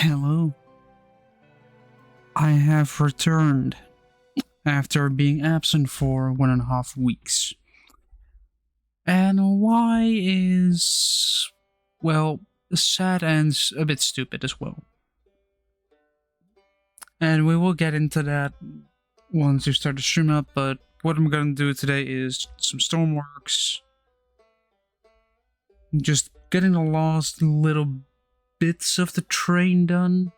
Hello. I have returned after being absent for 1.5 weeks. And why is, well, sad and a bit stupid as well. And we will get into that once we start the stream up, but what I'm gonna do today is some stormworks. Just getting the last little bits of the train done.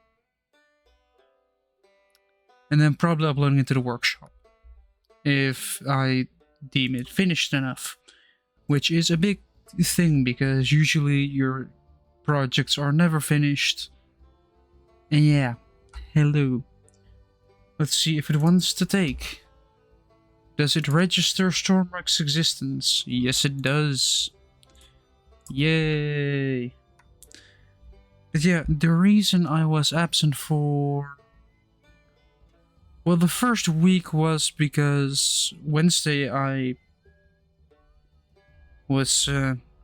And then probably uploading it to the workshop. If I deem it finished enough. Which is a big thing because usually your projects are never finished. And yeah, hello. Let's see if it wants to take. Does it register Stormworks' existence? Yes, it does. Yay. But yeah, the reason I was absent for... Well, the first week was because Wednesday I was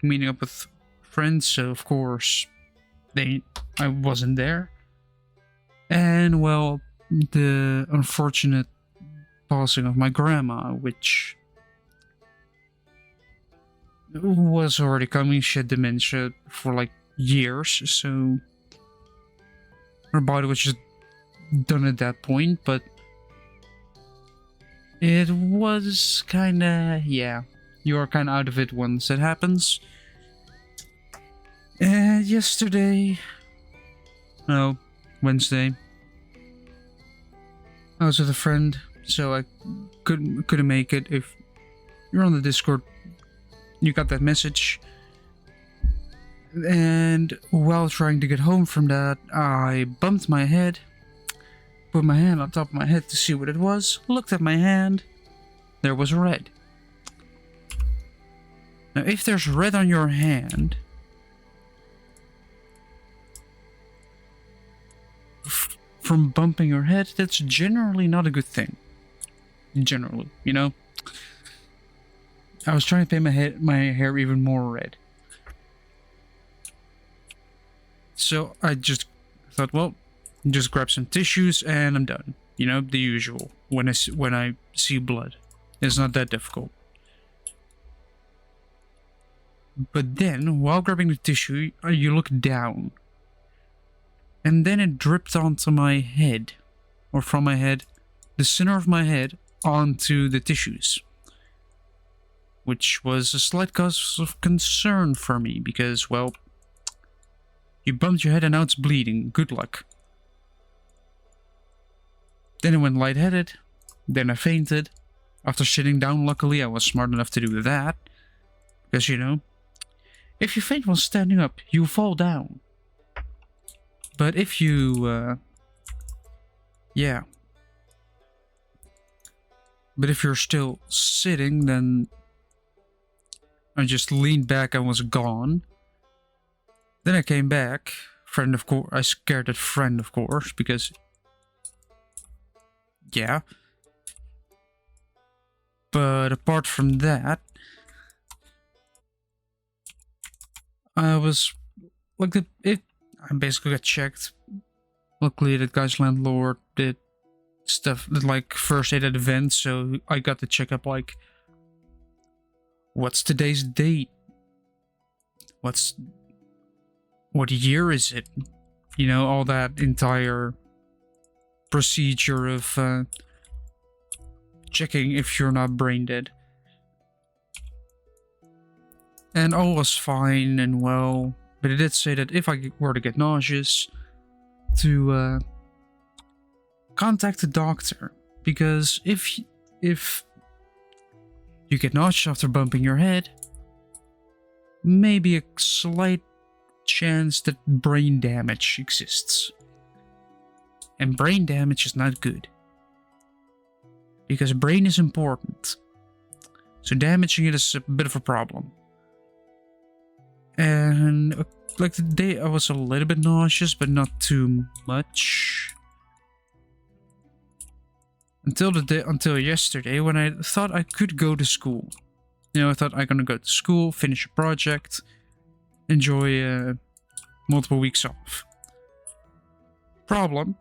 meeting up with friends, so of course I wasn't there. And well, the unfortunate passing of my grandma, which was already coming. She had dementia for like years, so her body was just done at that point, but it was kinda, yeah, you're kinda out of it once that happens. And yesterday, no, Wednesday, I was with a friend, so I couldn't make it. If you're on the Discord, you got that message. And while trying to get home from that, I bumped my head, put my hand on top of my head to see what it was, looked at my hand, there was red. Now if there's red on your hand, from bumping your head, that's generally not a good thing. Generally, you know? I was trying to paint my hair even more red. So I just thought, well, just grab some tissues and I'm done. You know, the usual. When I see blood, it's not that difficult. But then, while grabbing the tissue, you look down. And then it dripped onto my head. Or from my head. The center of my head onto the tissues. Which was a slight cause of concern for me. Because, well, you bumped your head and now it's bleeding. Good luck. Then I went lightheaded. Then I fainted. After sitting down, luckily, I was smart enough to do that. Because, you know, if you faint while standing up, you fall down. But if you, yeah. But if you're still sitting, then I just leaned back and was gone. Then I came back. Friend, of course, I scared that friend, of course, because, yeah. But apart from that, I was like I basically got checked. Luckily, that guy's landlord did stuff like first aid at events, so I got the checkup like, what's today's date? What year is it? You know, all that entire procedure of checking if you're not brain dead. And all was fine and well, but it did say that if I were to get nauseous, to contact the doctor, because if you get nauseous after bumping your head, maybe a slight chance that brain damage exists. And brain damage is not good. Because brain is important. So damaging it is a bit of a problem. And like the day I was a little bit nauseous, but not too much. Until yesterday, when I thought I could go to school. You know, I thought I'm gonna go to school, finish a project, enjoy multiple weeks off. Problem,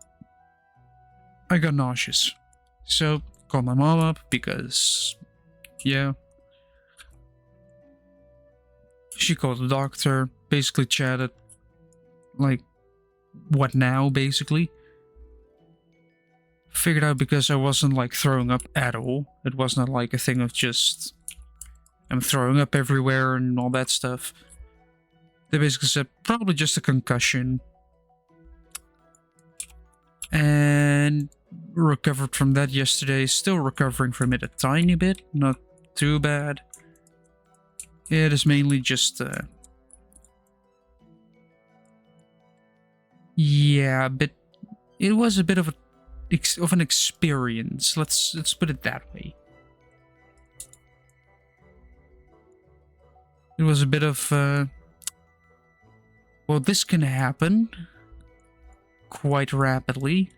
I got nauseous. So, called my mom up because, yeah. She called the doctor, basically chatted, like, what now, basically. Figured out because I wasn't, like, throwing up at all. It wasn't like a thing of just, I'm throwing up everywhere and all that stuff. They basically said, probably just a concussion. And recovered from that yesterday. Still recovering from it a tiny bit. Not too bad. It is mainly just... yeah, but it was a bit of an experience. Let's put it that way. It was a bit of... well, this can happen quite rapidly.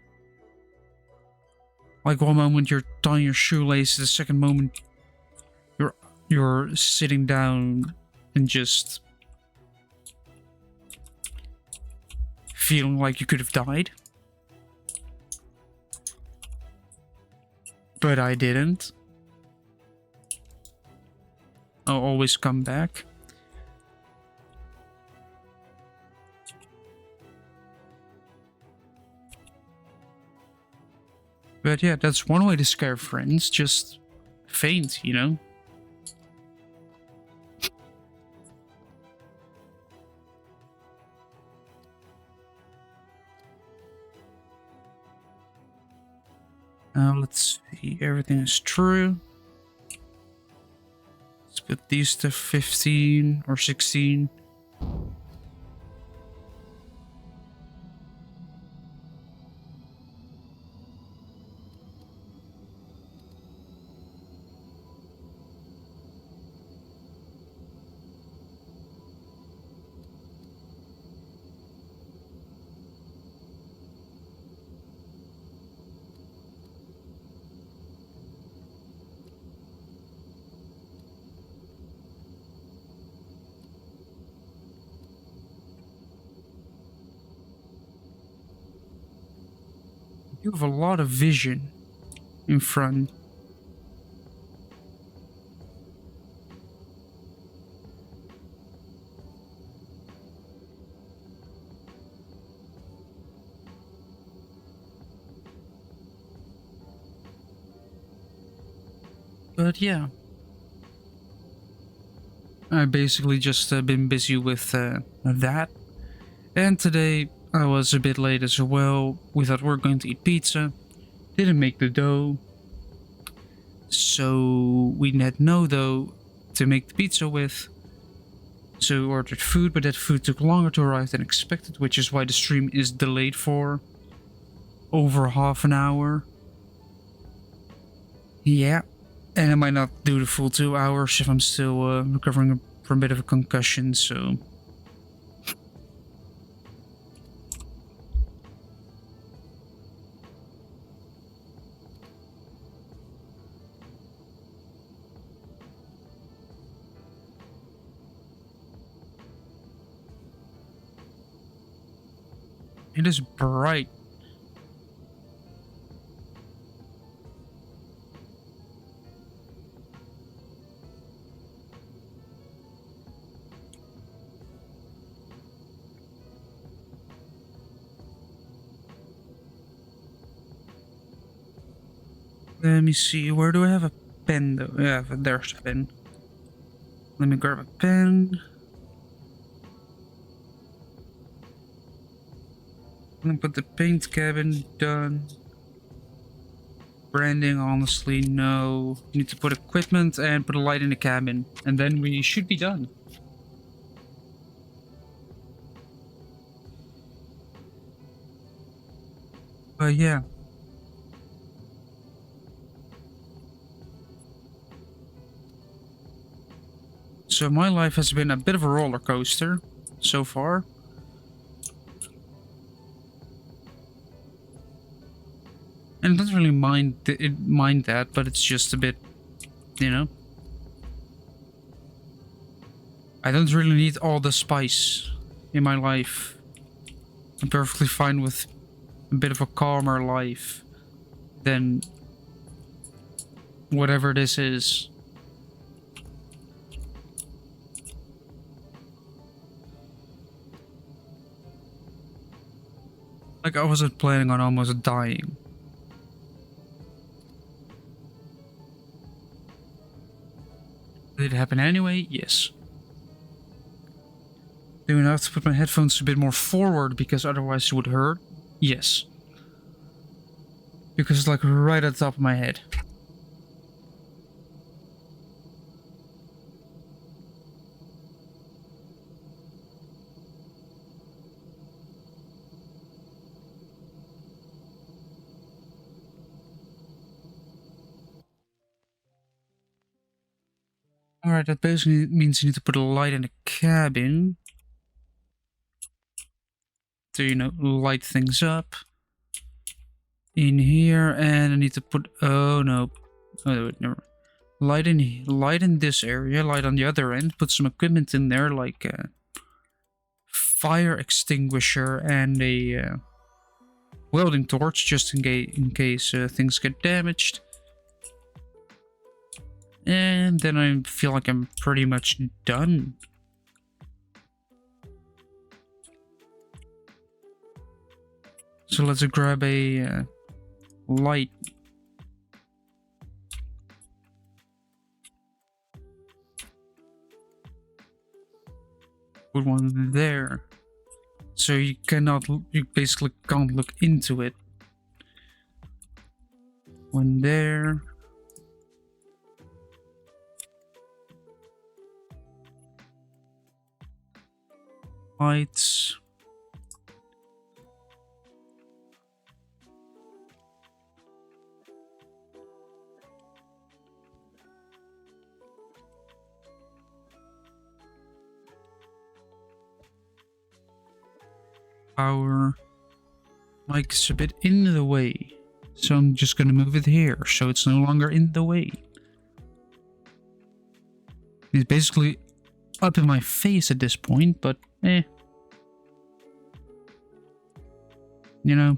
Like one moment you're tying your shoelaces, the second moment you're sitting down and just feeling like you could have died. But I didn't. I'll always come back. But yeah, that's one way to scare friends, just faint, you know? Let's see, everything is true. Let's put these to 15 or 16. You have a lot of vision in front. But yeah, I basically just been busy with that. And today I was a bit late as well. We thought we were going to eat pizza. Didn't make the dough. So we had no dough to make the pizza with. So we ordered food, but that food took longer to arrive than expected, which is why the stream is delayed for over half an hour. Yeah. And I might not do the full 2 hours if I'm still recovering from a bit of a concussion, so... It is bright. Let me see, where do I have a pen though? Yeah, there's a pen. Let me grab a pen. I'm gonna put the paint cabin done. Branding, honestly, no. Need to put equipment and put a light in the cabin. And then we should be done. But yeah. So my life has been a bit of a roller coaster so far. And I don't really mind that, but it's just a bit, you know. I don't really need all the spice in my life. I'm perfectly fine with a bit of a calmer life than whatever this is. Like, I wasn't planning on almost dying. Did it happen anyway? Yes. Do I have to put my headphones a bit more forward because otherwise it would hurt? Yes. Because it's like right at the top of my head. Alright, that basically means you need to put a light in the cabin. To, you know, light things up. In here, and I need to put... Oh, no. Oh, wait, never. Light in this area, light on the other end. Put some equipment in there, like a fire extinguisher and a welding torch, just in case things get damaged. And then I feel like I'm pretty much done. So let's grab a light. Put one there. So you basically can't look into it. One there. Lights. Power. Mike's a bit in the way. So I'm just gonna move it here so it's no longer in the way. It's basically up in my face at this point, but eh. You know.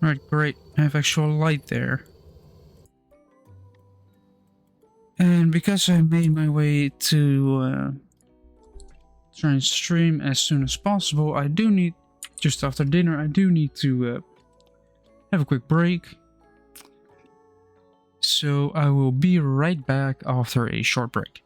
Alright, great. I have actual light there. And because I made my way to try and stream as soon as possible, I do need, just after dinner, I do need to have a quick break. So I will be right back after a short break.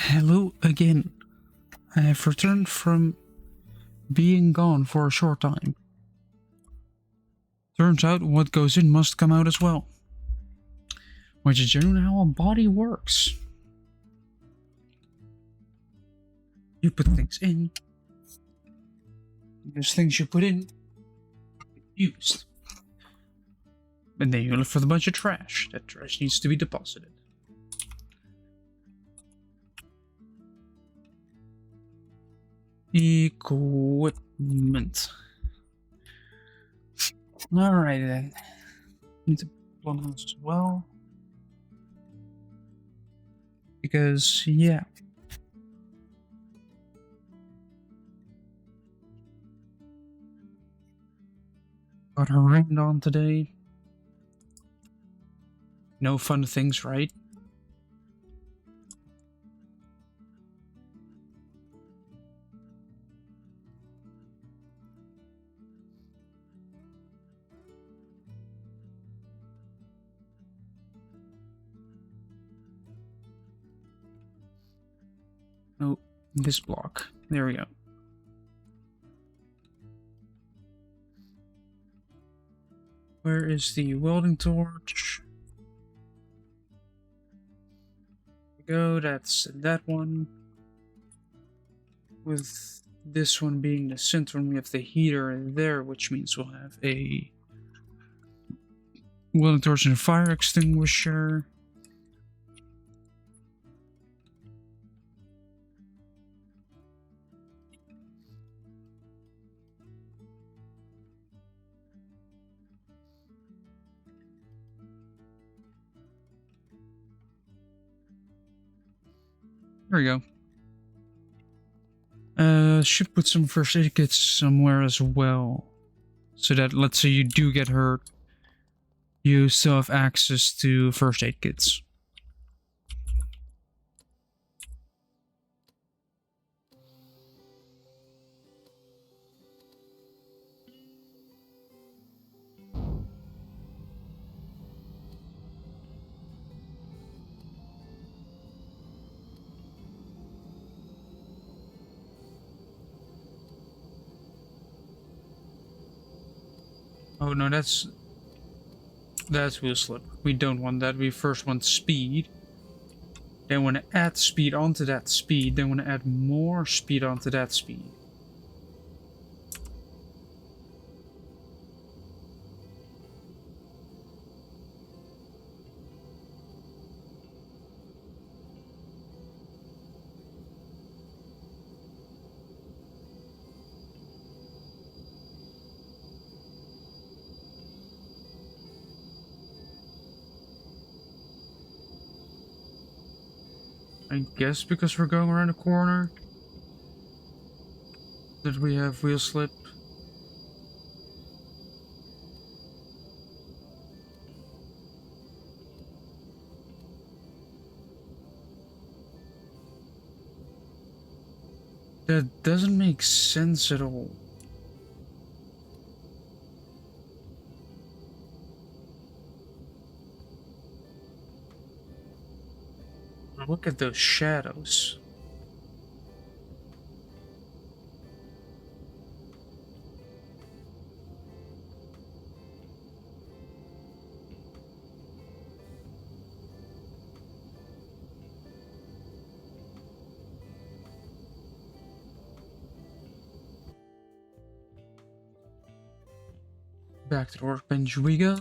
Hello again. I have returned from being gone for a short time. Turns out what goes in must come out as well. Which is generally how a body works. You put things in. There's things you put in. Used. And then you look for the bunch of trash. That trash needs to be deposited. Equipment. Alright then. Need to plumb house as well. Because, yeah. Got her rained on today. No fun things, right? Oh, this block. There we go. Where is the welding torch? There we go, that's that one. With this one being the center, we have the heater in there, which means we'll have a welding torch and a fire extinguisher. There we go. Should put some first aid kits somewhere as well. So that, let's say you do get hurt, you still have access to first aid kits. Oh no, that's wheel slip. We don't want that. We first want speed. Then want to add speed onto that speed. Then want to add more speed onto that speed. I guess because we're going around a corner that we have wheel slip. That doesn't make sense at all. Look at those shadows. Back to the workbench we go.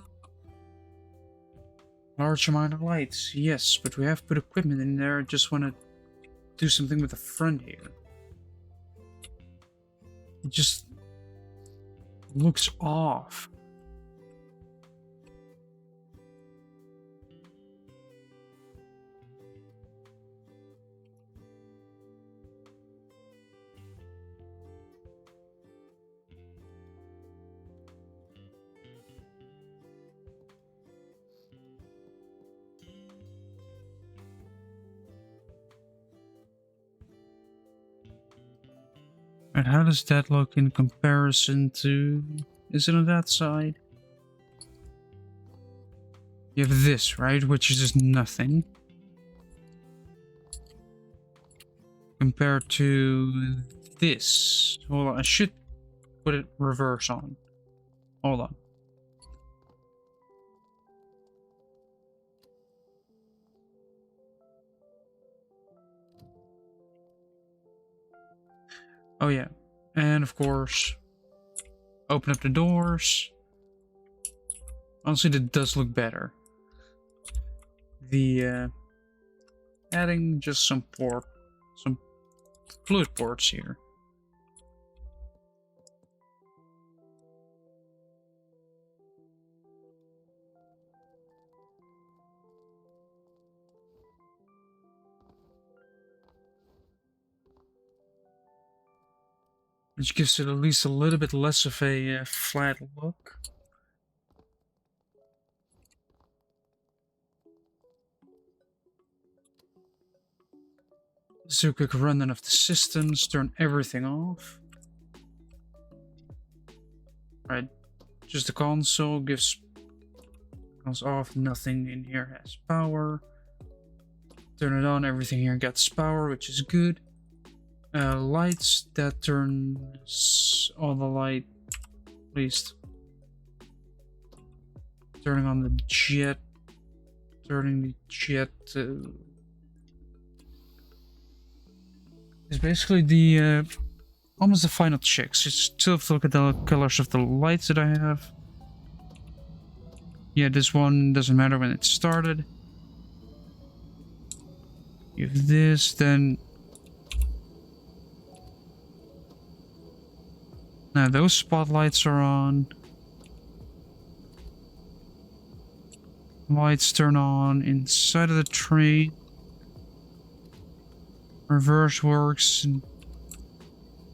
Large amount of lights, yes, but we have put equipment in there. I just want to do something with the front here. It just looks off. And how does that look in comparison to... Is it on that side? You have this, right? Which is just nothing. compared to this. Hold on, I should put it reverse on. Hold on. Oh yeah, and of course, open up the doors. Honestly, that does look better. The adding just some fluid ports here. Which gives it at least a little bit less of a flat look. Let's do a quick rundown of the systems, turn everything off. Right, just the console goes off, nothing in here has power. Turn it on, everything here gets power, which is good. Lights, that turns all the light, at least. Turning on the jet, turning the jet is basically the almost the final checks. Just still have to look at the colors of the lights that I have. Yeah, this one doesn't matter when it started. If this, then now those spotlights are on. Lights turn on inside of the train. Reverse works.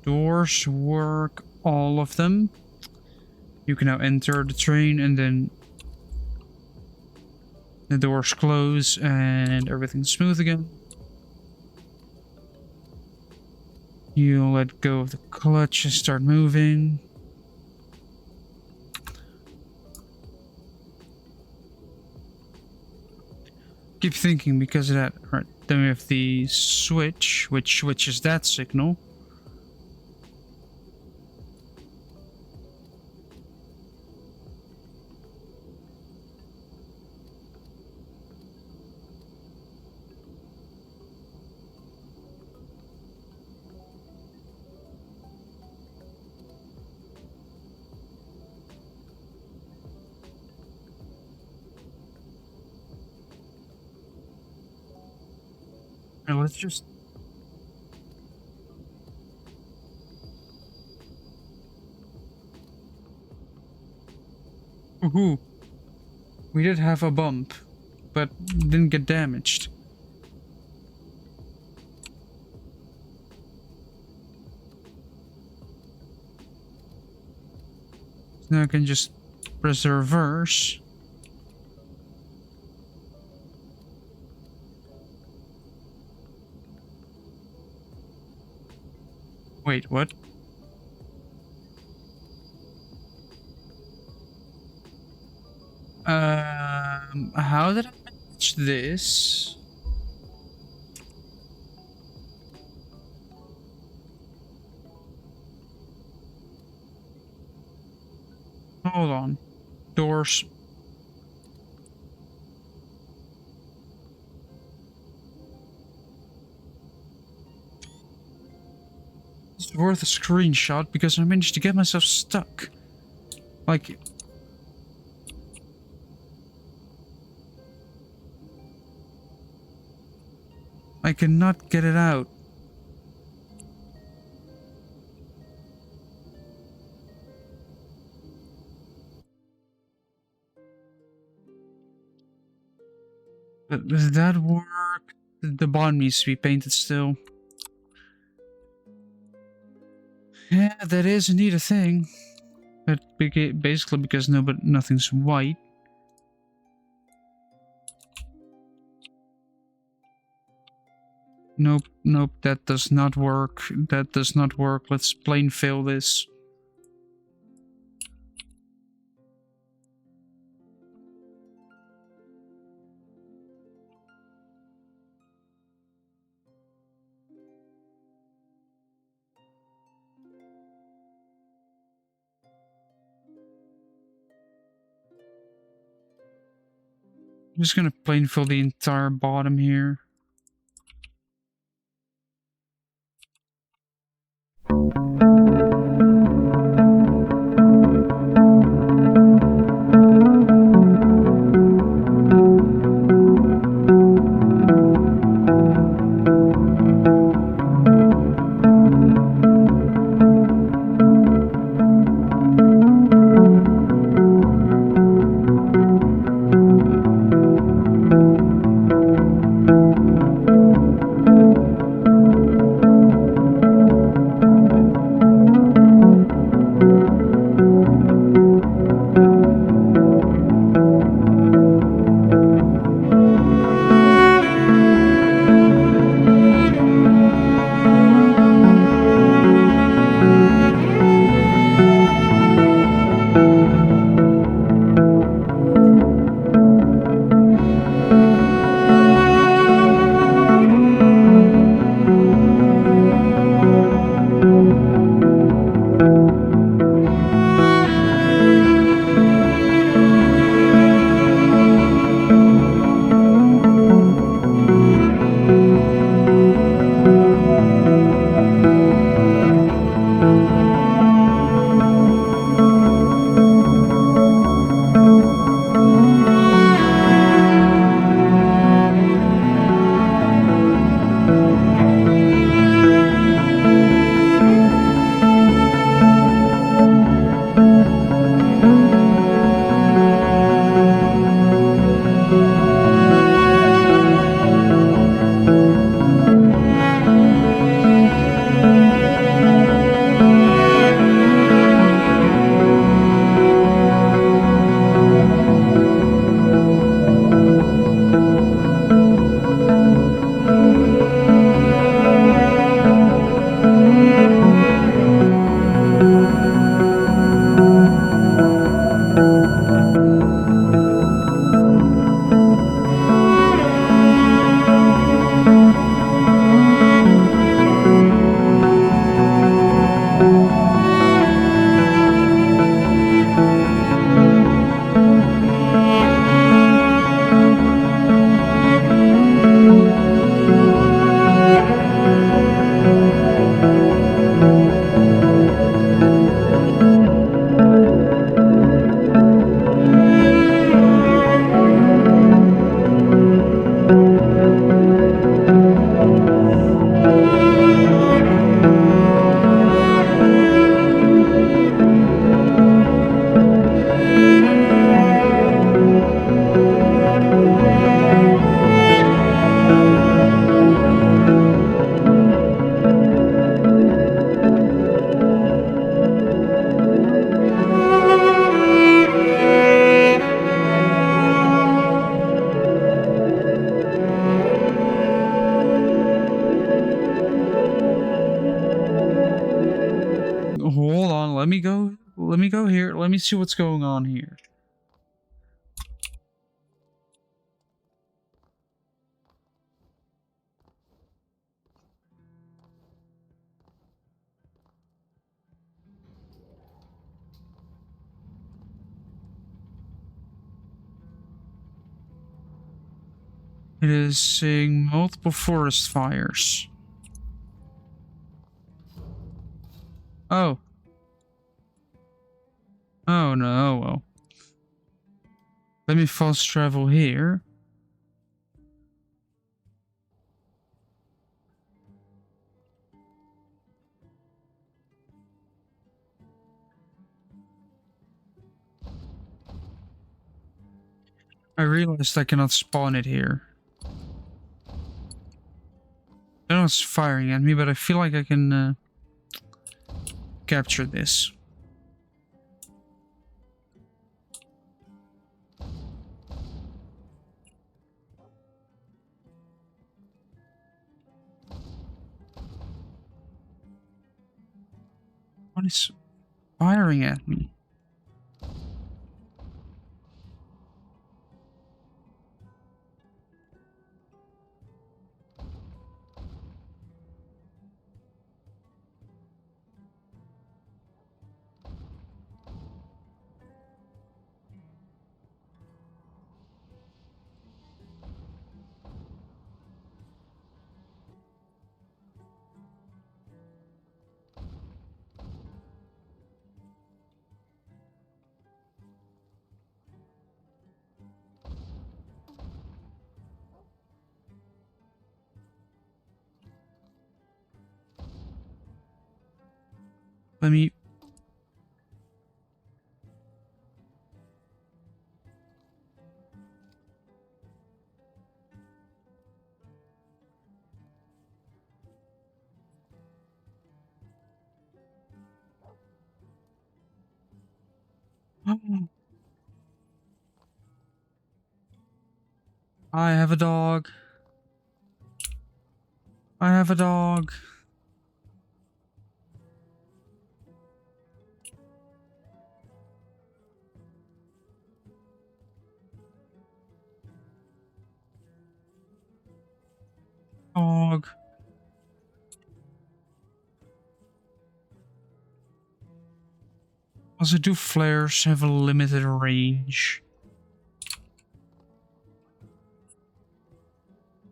Doors work, all of them. You can now enter the train and then the doors close and everything's smooth again. You let go of the clutch and start moving. Keep thinking because of that. Alright, then we have the switch, which switches that signal. Now let's just... Woohoo! We did have a bump, but didn't get damaged. Now I can just press the reverse. Wait, what? How did I manage this? Hold on. Doors. It's worth a screenshot because I managed to get myself stuck. Like... I cannot get it out. But does that work? The bond needs to be painted still. Yeah, that is indeed a thing. But basically because nothing's white. Nope, nope, that does not work. That does not work. Let's plain fail this. I'm just gonna plain fill the entire bottom here. Hold on, let me go here. Let me see what's going on here. It is saying multiple forest fires. Oh. Oh no, oh well. Let me fast travel here. I realized I cannot spawn it here. I know it's firing at me, but I feel like I can capture this. What is firing at me? Let me... I have a dog. I have a dog. Dog. Also, do flares have a limited range?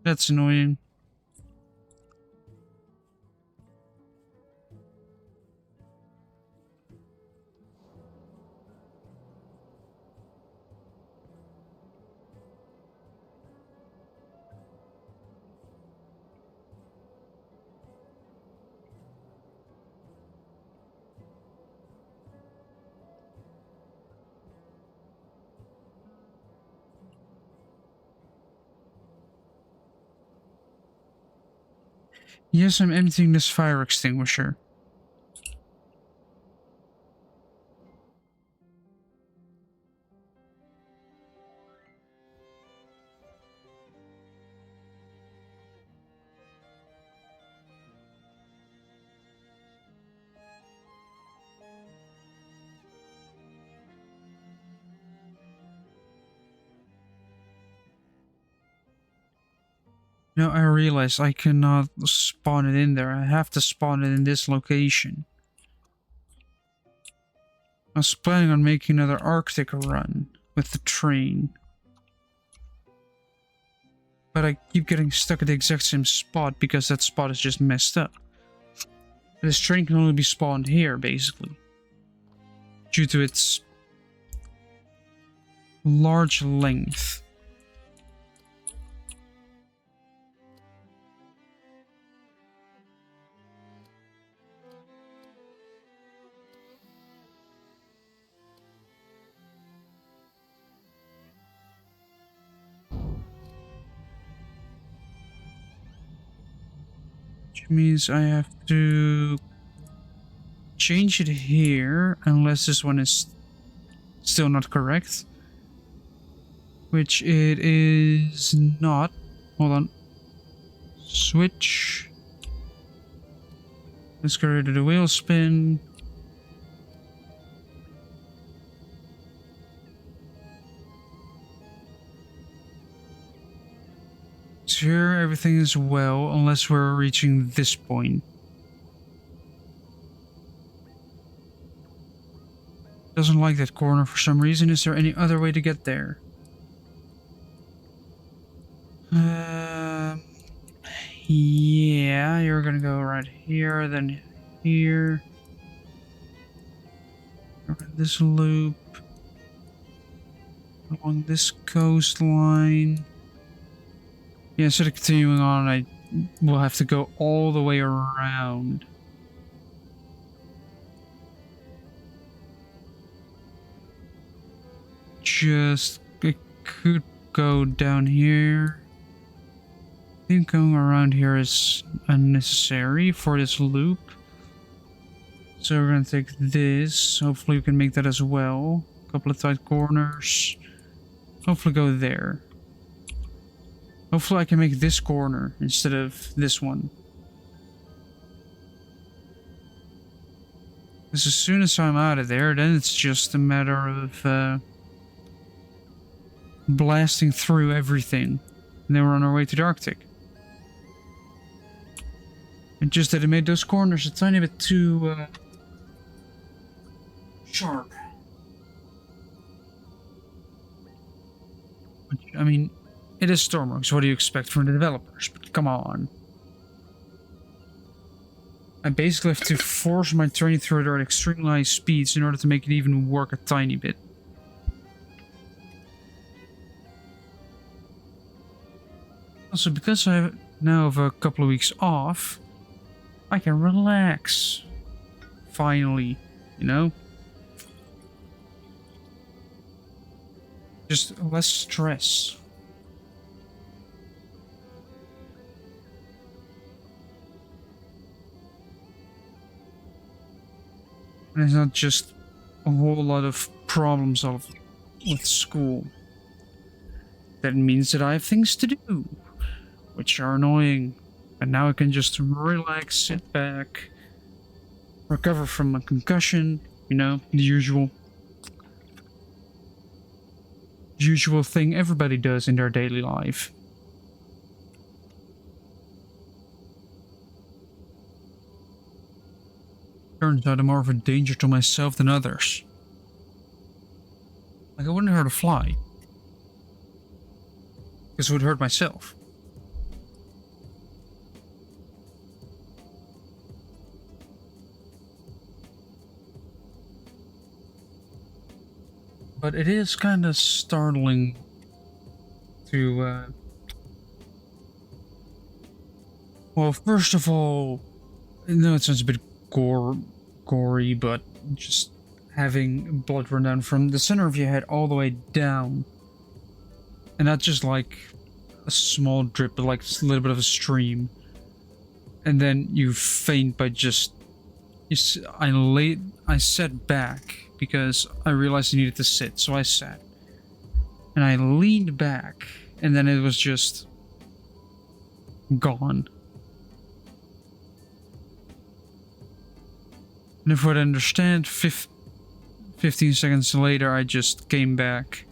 That's annoying. Yes, I'm emptying this fire extinguisher. Now I realize I cannot spawn it in there. I have to spawn it in this location. I was planning on making another Arctic run with the train. But I keep getting stuck at the exact same spot because that spot is just messed up. This train can only be spawned here, basically. Due to its large length. Which means I have to change it here, unless this one is still not correct. Which it is not. Hold on. Switch. Let's get rid of the wheel spin. So here everything is well, unless we're reaching this point. Doesn't like that corner for some reason. Is there any other way to get there? Yeah, you're gonna go right here, then here. This loop. Along this coastline. Yeah, instead of continuing on, I will have to go all the way around. It could go down here. I think going around here is unnecessary for this loop. So we're gonna take this. Hopefully we can make that as well. A couple of tight corners. Hopefully go there. Hopefully I can make this corner instead of this one. Because as soon as I'm out of there, then it's just a matter of blasting through everything. And then we're on our way to the Arctic. And just that it made those corners a tiny bit too sharp. I mean, it is Stormworks. What do you expect from the developers? But come on. I basically have to force my train through it at extremely high speeds in order to make it even work a tiny bit. Also, because I now have a couple of weeks off, I can relax finally, you know? Just less stress. And it's not just a whole lot of problems with school. That means that I have things to do, which are annoying. And now I can just relax, sit back, recover from a concussion, you know, the usual thing everybody does in their daily life. Turns out I'm more of a danger to myself than others. Like, I wouldn't hurt a fly. Because it would hurt myself. But it is kind of startling to, well, first of all, I know it sounds a bit gory, but just having blood run down from the center of your head all the way down. And not just like a small drip, but like a little bit of a stream. And then you faint by just... I sat back because I realized I needed to sit, so I sat. And I leaned back, and then it was just... gone. And if I'd understand, 15 seconds later, I just came back.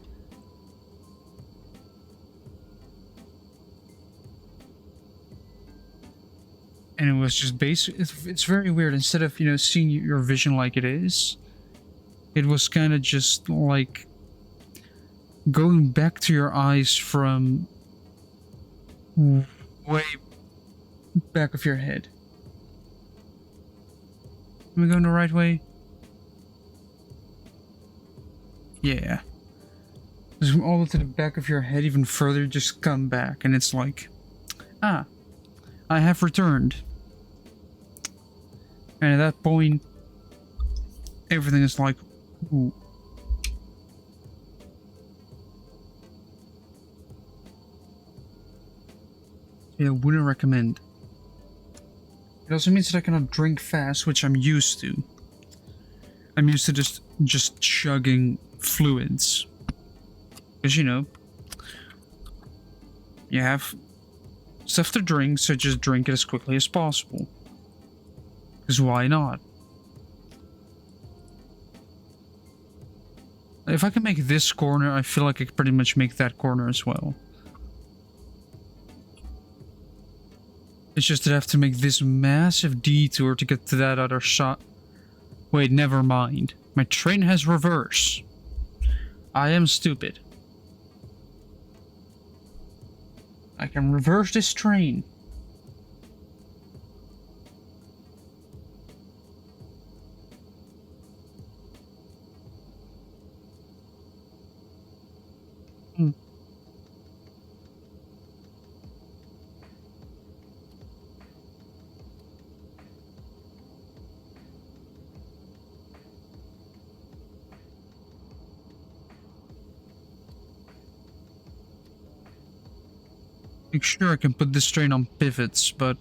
And it was just basic. It's very weird. Instead of, you know, seeing your vision like it is, it was kind of just like going back to your eyes from way back of your head. Am I going the right way? Yeah. Just all the way to the back of your head, even further, just come back. And it's like, ah, I have returned. And at that point, everything is like, ooh. Yeah, wouldn't recommend. It also means that I cannot drink fast, which I'm used to. I'm used to just chugging fluids. Because, you know, you have stuff to drink, so just drink it as quickly as possible. Because why not? If I can make this corner, I feel like I could pretty much make that corner as well. It's just that I have to make this massive detour to get to that other shot. Wait, never mind. My train has reverse. I am stupid. I can reverse this train. Make sure I can put this train on pivots, but...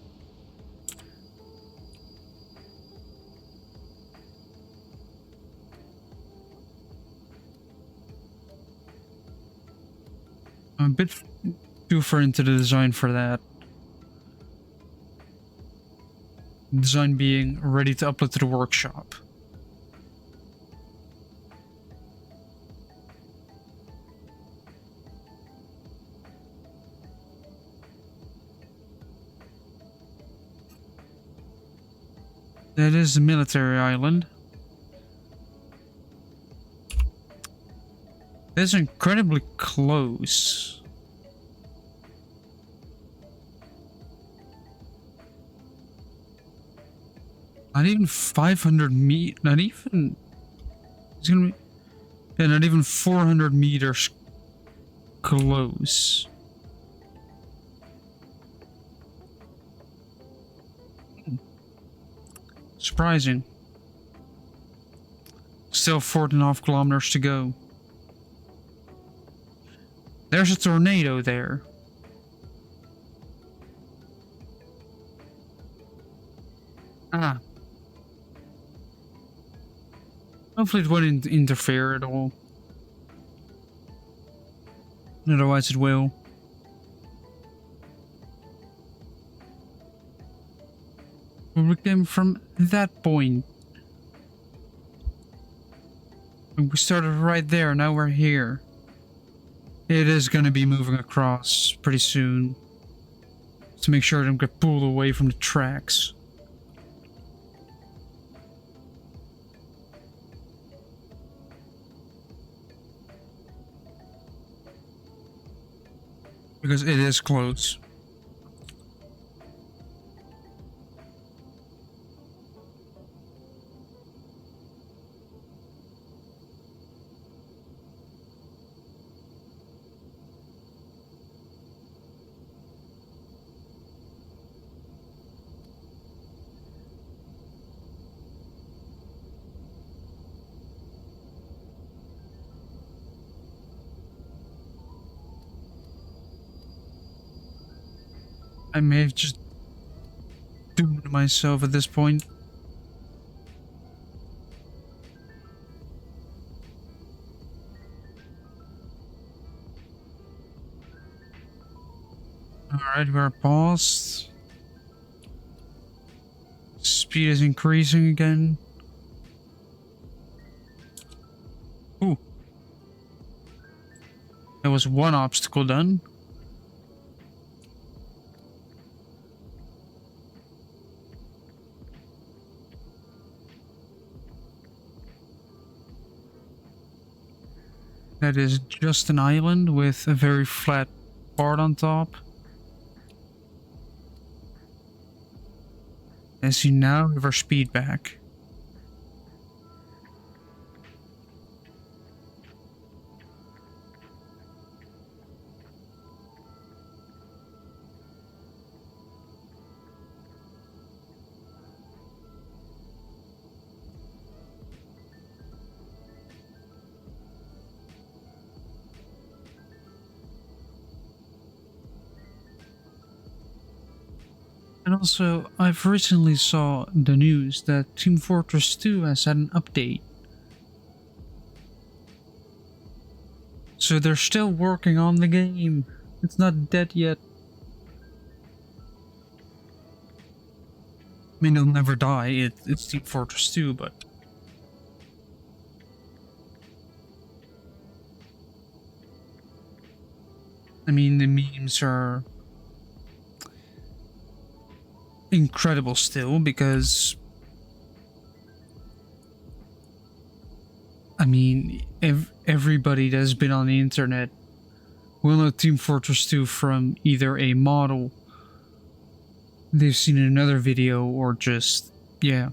I'm a bit too far into the design for that. Design being ready to upload to the workshop. That is a military island. That's incredibly close. Not even 500 meters. Not even. It's gonna be. Yeah, not even 400 meters close. Surprising. Still 4.5 kilometers to go. There's a tornado there. Ah. Hopefully it won't interfere at all. Otherwise it will. We came from that point. We started right there, now we're here. It is gonna be moving across pretty soon. To make sure I don't get pulled away from the tracks. Because it is close. I may have just doomed myself at this point. Alright, we're paused. Speed is increasing again. Ooh. There was one obstacle done. That is just an island with a very flat part on top. And see, now we have our speed back. And also, I've recently saw the news that Team Fortress 2 has had an update. So they're still working on the game. It's not dead yet. I mean, it'll never die. It's Team Fortress 2, but... I mean, the memes are... incredible still, because I mean everybody that's been on the internet will know Team Fortress 2 from either a model they've seen in another video or just yeah.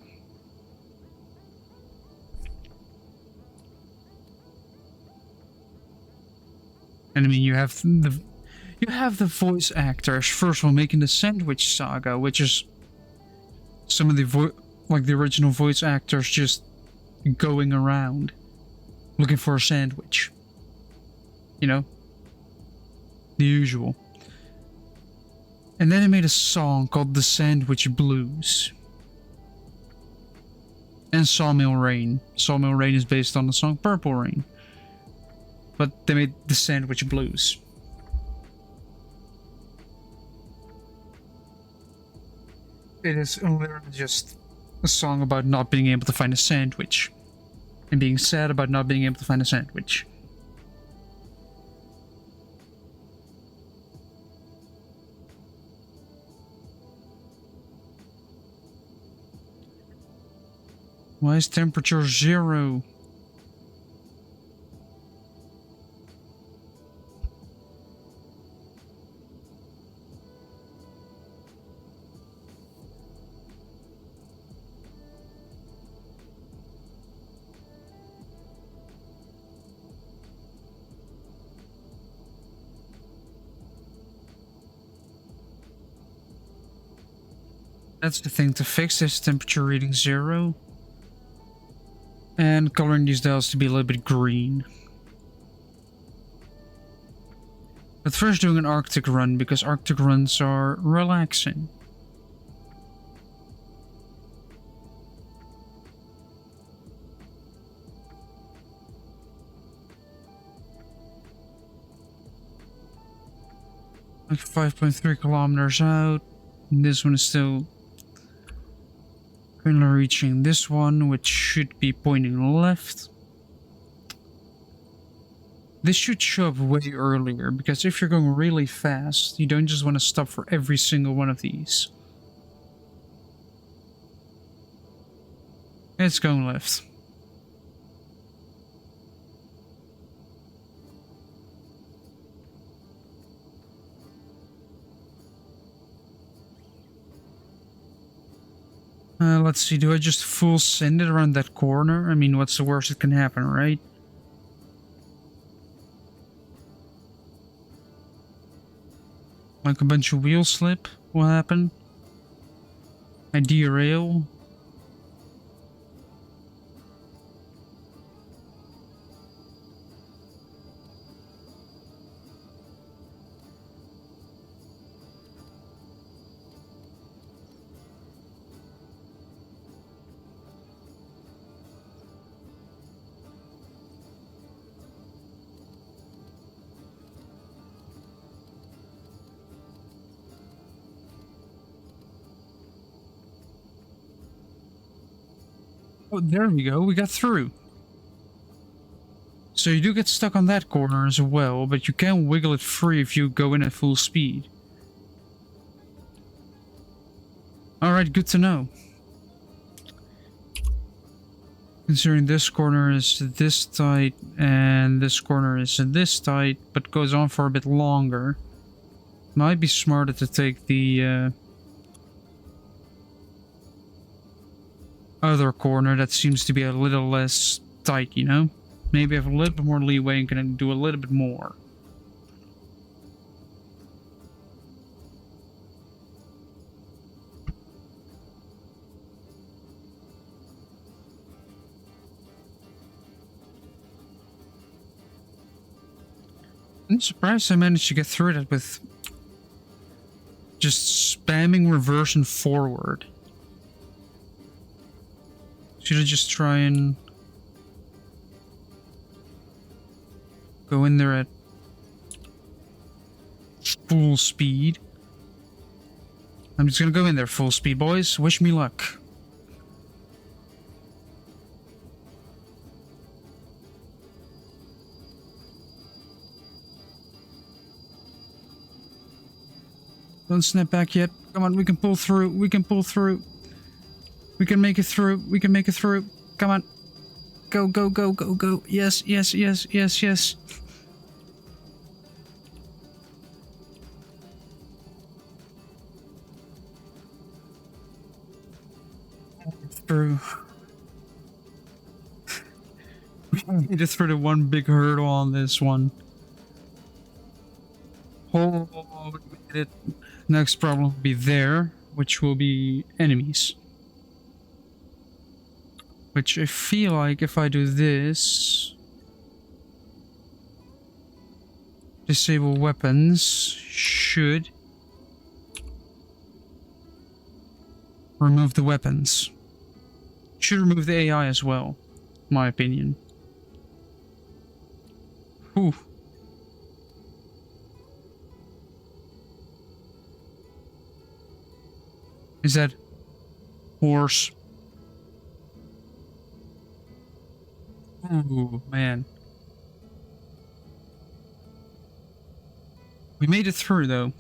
And I mean you have the voice actors, first of all, making the Sandwich Saga, which is some of the the original voice actors just going around looking for a sandwich. You know? The usual. And then they made a song called The Sandwich Blues. And Sawmill Rain. Sawmill Rain is based on the song Purple Rain. But they made The Sandwich Blues. It is literally just a song about not being able to find a sandwich. And being sad about not being able to find a sandwich. Why is temperature 0? That's the thing to fix this temperature reading 0. And coloring these dials to be a little bit green. But first doing an Arctic run, because Arctic runs are relaxing. Like 5.3 kilometers out. And this one is still currently reaching this one, which should be pointing left. This should show up way earlier, because if you're going really fast, you don't just want to stop for every single one of these. It's going left. Let's see, do I just full send it around that corner? I mean, what's the worst that can happen, right? Like a bunch of wheel slip will happen. I derail. Oh, there we go. We got through. So you do get stuck on that corner as well, but you can wiggle it free if you go in at full speed. Alright, good to know. Considering this corner is this tight and this corner is this tight, but goes on for a bit longer. Might be smarter to take the other corner that seems to be a little less tight, you know? Maybe have a little bit more leeway and can do a little bit more. I'm surprised I managed to get through that with just spamming reverse and forward. Should I just try and go in there at full speed? I'm just gonna go in there full speed, boys. Wish me luck. Don't snap back yet. Come on, we can pull through. We can pull through. We can make it through. We can make it through. Come on. Go, go, go, go, go. Yes, yes, yes, yes, yes. Through. We made it through the one big hurdle on this one. Oh, we made it. Next problem will be there, which will be enemies. Which I feel like if I do this... disable weapons should remove the weapons. Should remove the AI as well, in my opinion. Whew. Is that horse? Ooh, man. We made it through, though.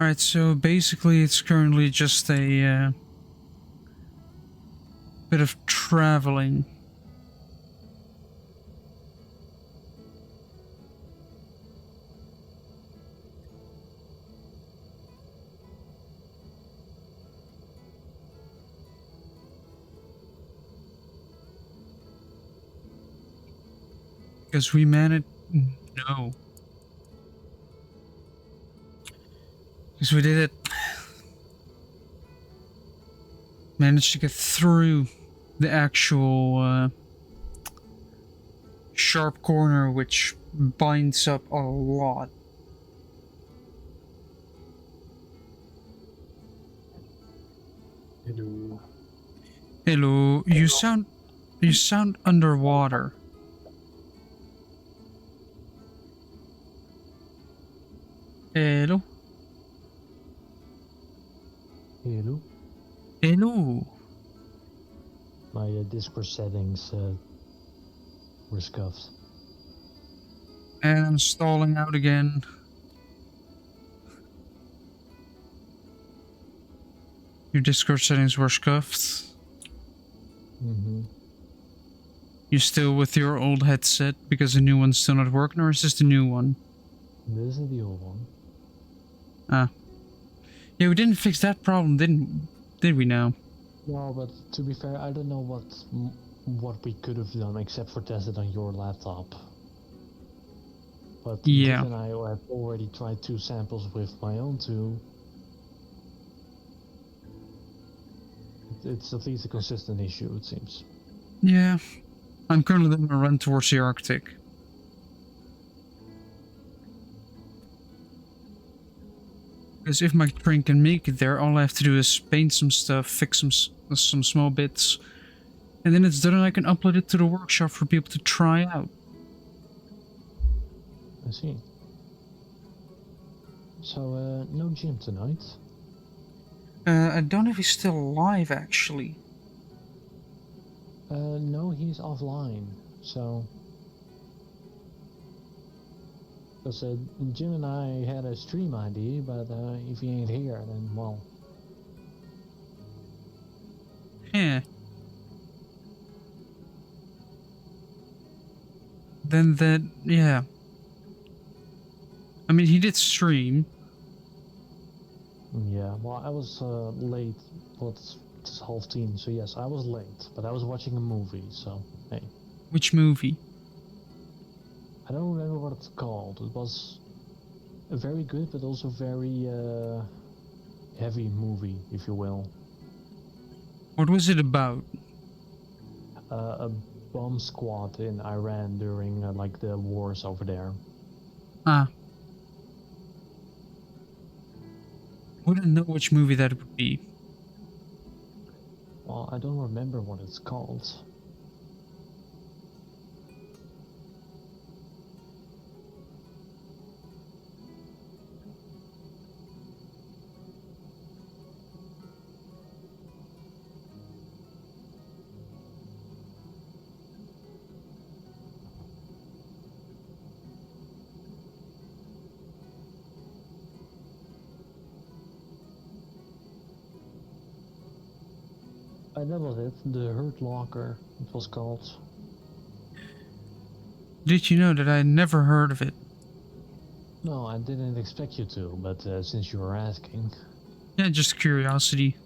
Alright, so basically it's currently just a bit of traveling. Because we managed... No. Because we did it. Managed to get through the actual sharp corner, which binds up a lot. Hello. Hello. You sound underwater. Hello. Hello. Hello. My Discord settings were scuffed. And I'm stalling out again. Your Discord settings were scuffed. Mm-hmm. You still with your old headset because the new one's still not working, or is this the new one? This is the old one. Ah. Yeah, we didn't fix that problem, did we now? No, but to be fair, I don't know what we could have done except for test it on your laptop. But Yeah. given I have already tried 2 samples with my own 2, it's at least a consistent issue, it seems. Yeah. I'm currently doing a run towards the Arctic. Because if my train can make it there, all I have to do is paint some stuff, fix some small bits, and then it's done and I can upload it to the workshop for people to try out. I see. So, no gym tonight? I don't know if he's still alive, actually. No, he's offline, so... Because Jim and I had a stream ID, but if he ain't here, then, well... Yeah. Then that, yeah. I mean, he did stream. Yeah, well, I was late, but it's 12:30, so yes, I was late, but I was watching a movie, so, hey. Which movie? I don't remember what it's called. It was a very good, but also very heavy movie, if you will. What was it about? A bomb squad in Iran during, like, the wars over there. Ah. Wouldn't know which movie that would be. Well, I don't remember what it's called. That was it, the Hurt Locker, it was called. Did you know that I never heard of it? No, I didn't expect you to, but since you were asking... Yeah, just curiosity.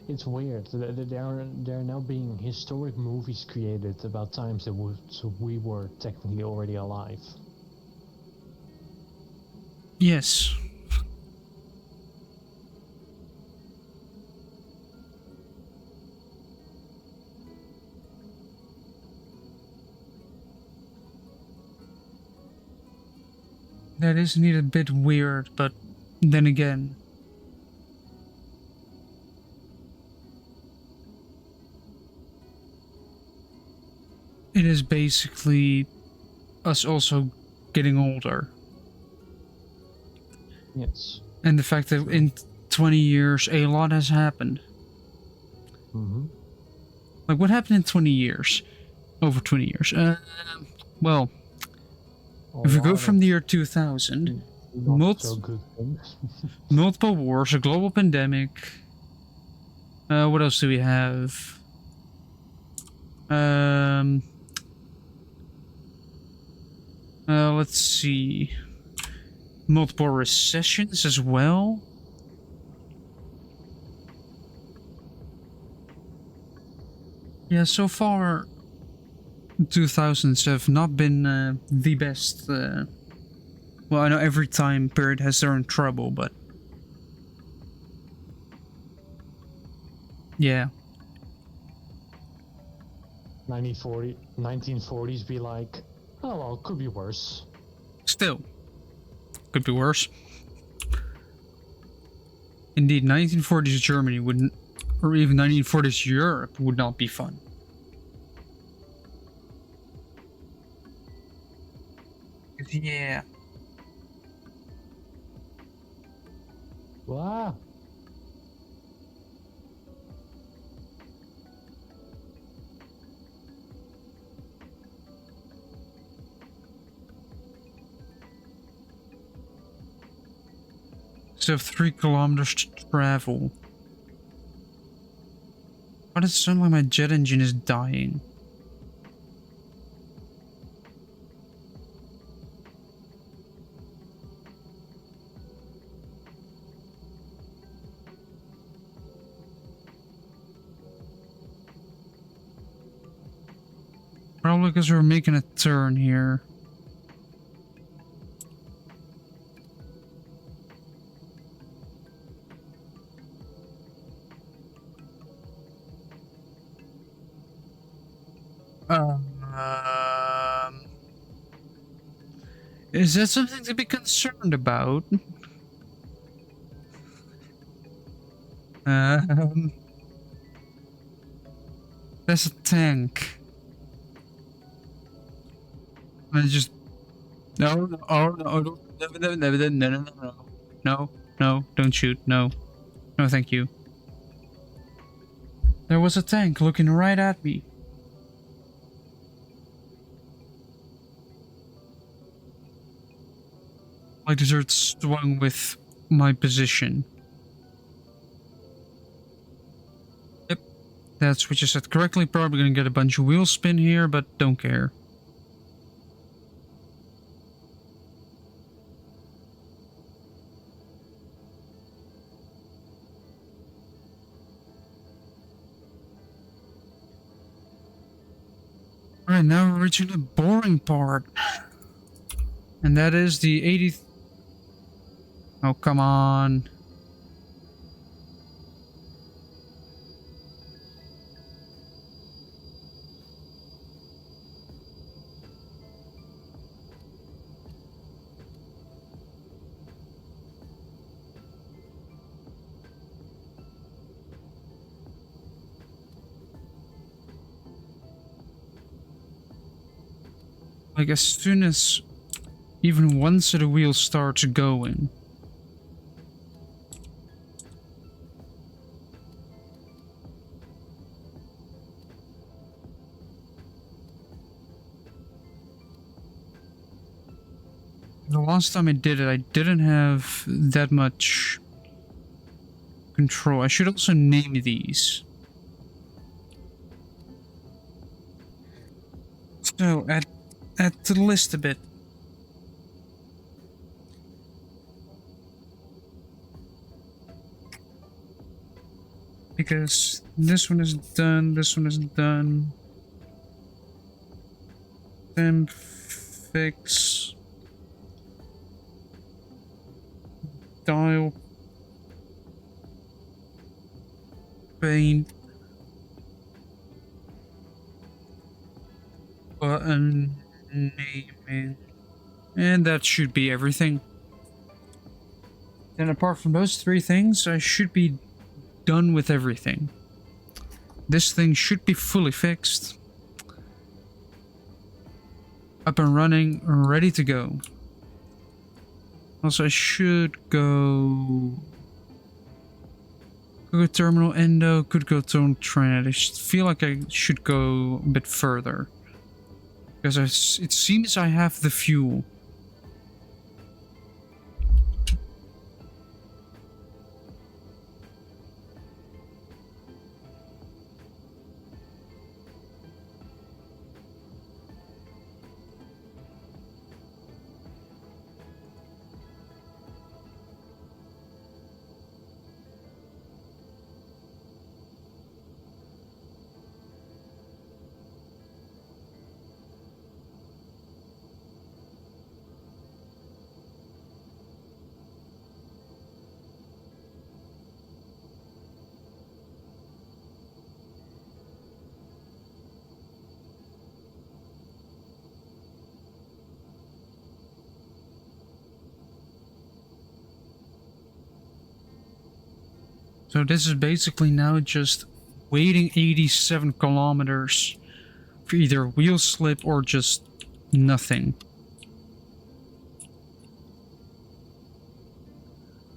It's weird, there are now being historic movies created about times that we were technically already alive. Yes. That is indeed a bit weird, but then again... It is basically us also getting older. Yes. And the fact that in 20 years, a lot has happened. Mm-hmm. Like, what happened in 20 years? Over 20 years. Well, If we go lot from the of year 2000, not so good things. multiple wars, a global pandemic. What else do we have? Let's see. Multiple recessions as well. Yeah, so far 2000s have not been the best. Well, I know every time period has their own trouble, but yeah. 1940s be like, oh well, could be worse. Still, could be worse. Indeed, 1940s Germany wouldn't, or even 1940s Europe would not be fun. Yeah. Wow. So 3 kilometers to travel. Why does it sound like my jet engine is dying? Probably because we're making a turn here. Is that something to be concerned about? That's a tank. I just no, oh no, no, don't shoot, no, thank you. There was a tank looking right at me. My dessert swung with my position. Yep, that's what you said correctly. Probably gonna get a bunch of wheel spin here, but don't care. Alright, now we're reaching the boring part. And that is the 80... Oh, come on. Like, as soon as even one set of wheels starts going, the last time I did it, I didn't have that much control. I should also name these. So, add to the list a bit. Because this one is done, this one is done. Then fix. Dial. Paint. Button. Naming. And that should be everything. And apart from those 3 things, I should be done with everything. This thing should be fully fixed. Up and running, ready to go. Also, I should go... Could go terminal endo, could go terminal train. I feel like I should go a bit further. Because it seems I have the fuel. So this is basically now just waiting 87 kilometers for either wheel slip or just nothing.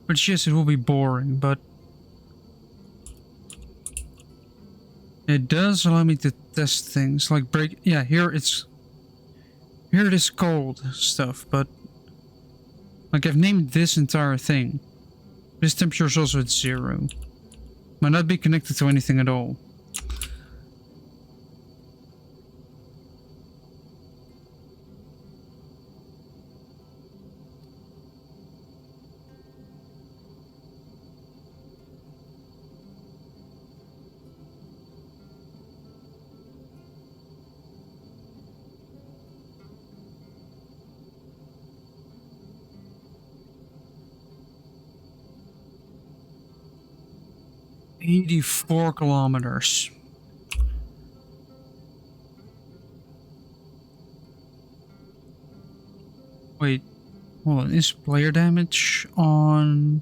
Which, yes, it will be boring, but it does allow me to test things like break. Yeah, here it is cold stuff, but like I've named this entire thing. This temperature is also at 0. Might not be connected to anything at all. "84 kilometers. Wait, hold on. Is player damage on?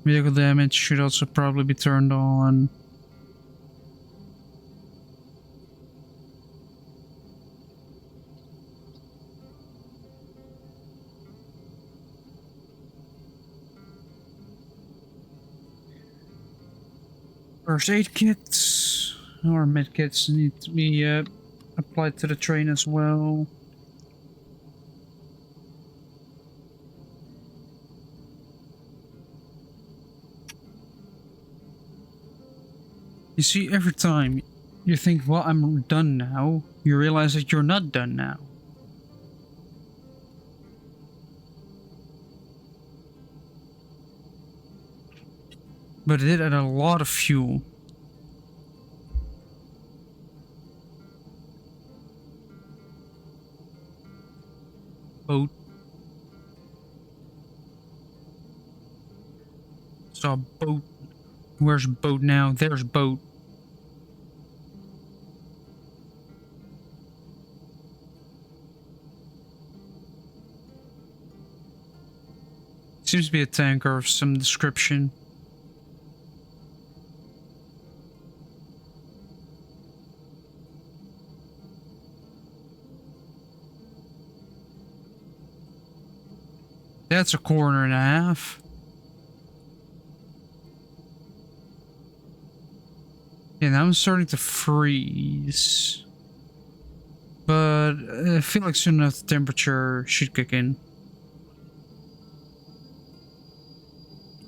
Vehicle damage should also probably be turned on. First aid kits or med kits need to be applied to the train as well. You see, every time you think, well, I'm done now, you realize that you're not done now. But it did add a lot of fuel. Boat. Saw boat. Where's boat now? There's boat. Seems to be a tanker of some description. That's a corner and a half. Yeah, now I'm starting to freeze. But I feel like soon enough the temperature should kick in.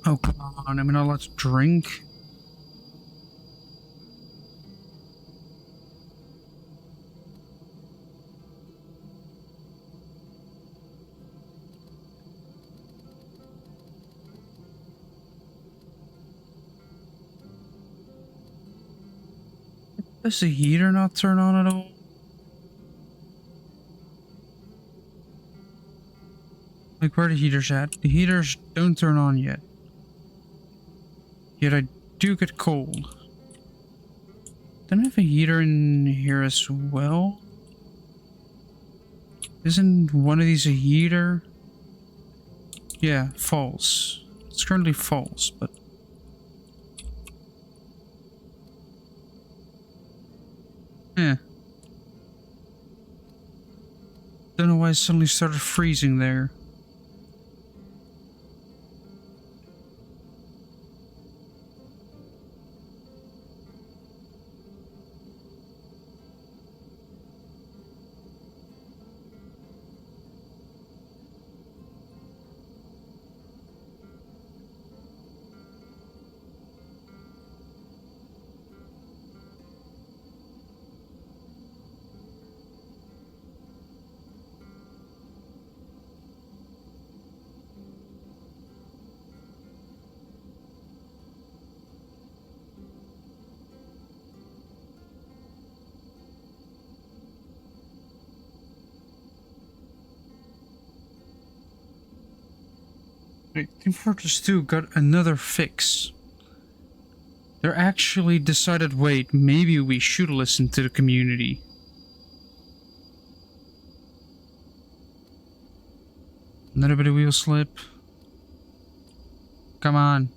Oh, come on. Am I not allowed to drink? Does the heater not turn on at all? Like, where are the heaters at? The heaters don't turn on yet. Yet I do get cold. Don't I have a heater in here as well? Isn't one of these a heater? Yeah, false. It's currently false, but... Eh. Don't know why I suddenly started freezing there. Wait, Team Fortress 2 got another fix. They're actually decided, wait, maybe we should listen to the community. Another bit of wheel slip. Come on.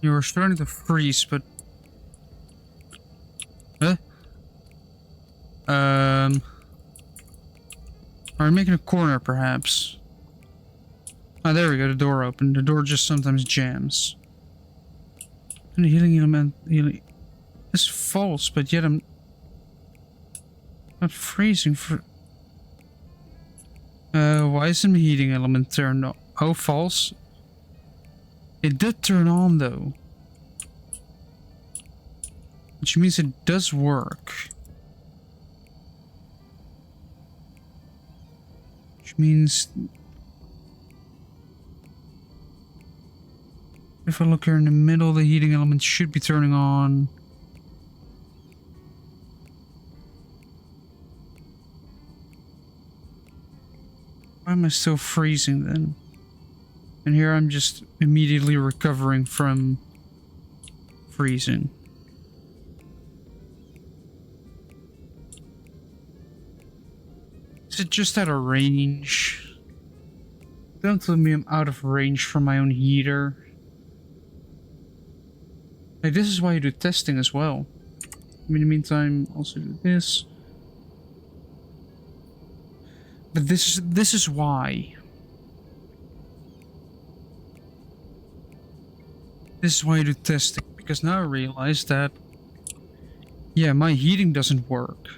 You were starting to freeze, but... Huh? Are we making a corner, perhaps? Ah, there we go, the door opened. The door just sometimes jams. And the healing element... It's false, but yet I'm... not freezing for... why isn't the heating element turned on? Oh, false? It did turn on, though. Which means it does work. Which means... if I look here in the middle, the heating element should be turning on. Why am I still freezing then? And here I'm just immediately recovering from freezing. Is it just out of range? Don't tell me I'm out of range from my own heater. Like, this is why you do testing as well. In the meantime, also do this. But this is why. This is why you do testing. Because now I realize that... yeah, my heating doesn't work.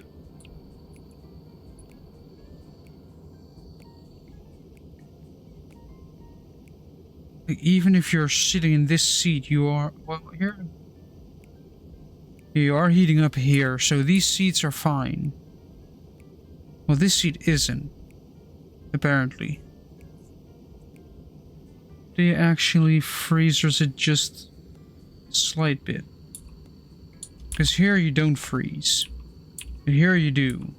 Like, even if you're sitting in this seat, you are... well, here... you are heating up here, so these seats are fine. Well, this seat isn't. Apparently. Do you actually freeze, or is it just a slight bit? Because here you don't freeze. But here you do.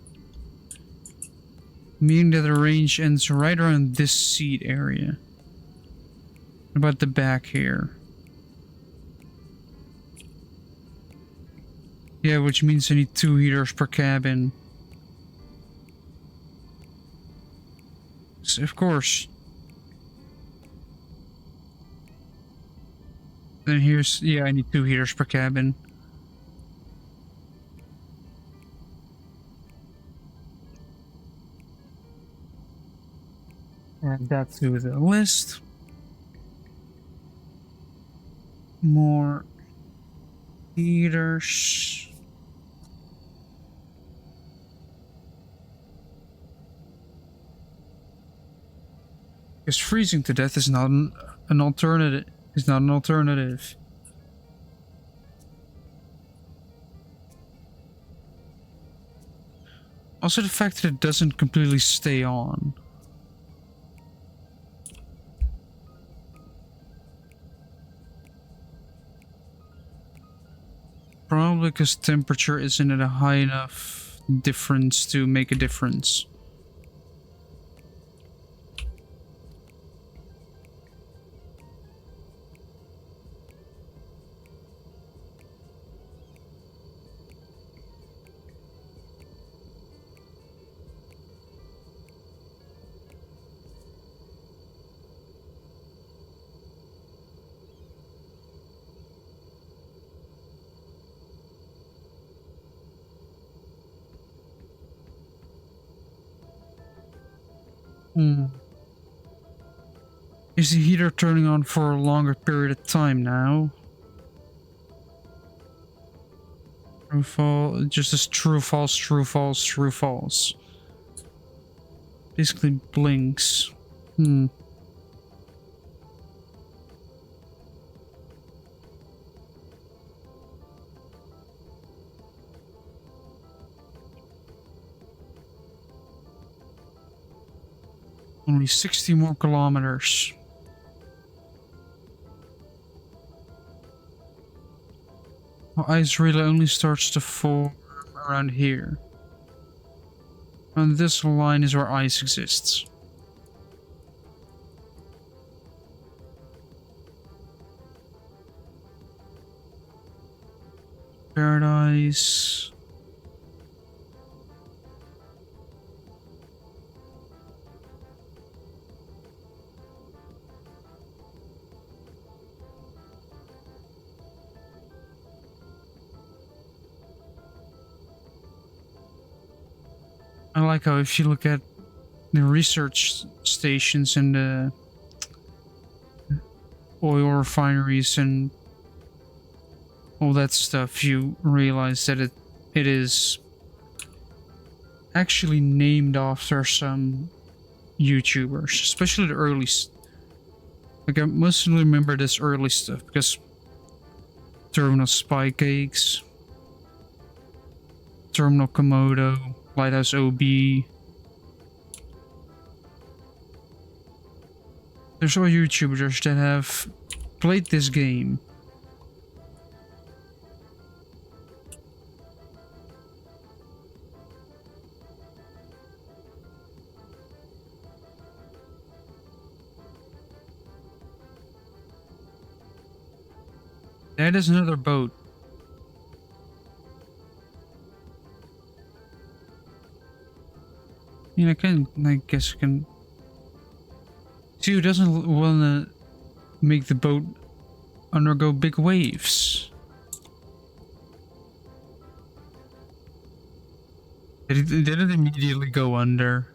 Meaning that the range ends right around this seat area. About the back here. Yeah, which means I need 2 heaters per cabin. So of course. Then here's... yeah, I need 2 heaters per cabin. Add that to the list. More heaters. Because freezing to death is not an alternative. Is not an alternative. Also, the fact that it doesn't completely stay on. Probably because temperature isn't at a high enough difference to make a difference. Is the heater turning on for a longer period of time now? True, false, just as true, false, true, false, true, false. Basically blinks. Only 60 more kilometers. Well, ice really only starts to form around here. And this line is where ice exists. Paradise. I like how if you look at the research stations and the oil refineries and all that stuff, you realize that it is actually named after some YouTubers, especially the early. Like I mostly remember this early stuff because Terminal Spy Cakes, Terminal Komodo, Lighthouse OB. There's all YouTubers that have played this game. That is another boat. I guess I can. See who doesn't want to make the boat undergo big waves. It didn't immediately go under.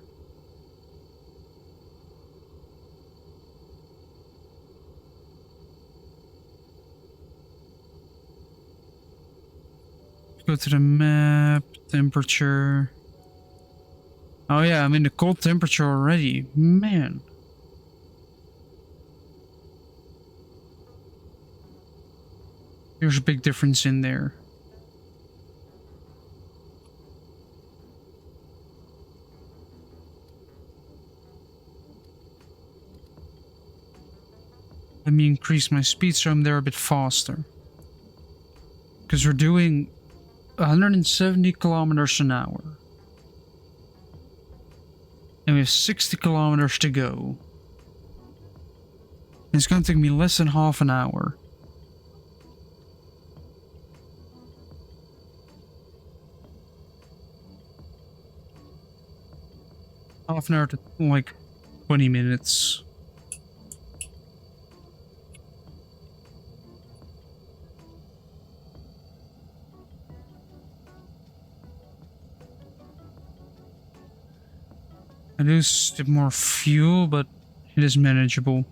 Go to the map, temperature. Oh yeah, I'm in the cold temperature already. Man. There's a big difference in there. Let me increase my speed so I'm there a bit faster. Because we're doing 170 kilometers an hour. And we have 60 kilometers to go. It's going to take me less than half an hour. Half an hour to like 20 minutes. I lose a bit more fuel, but it is manageable.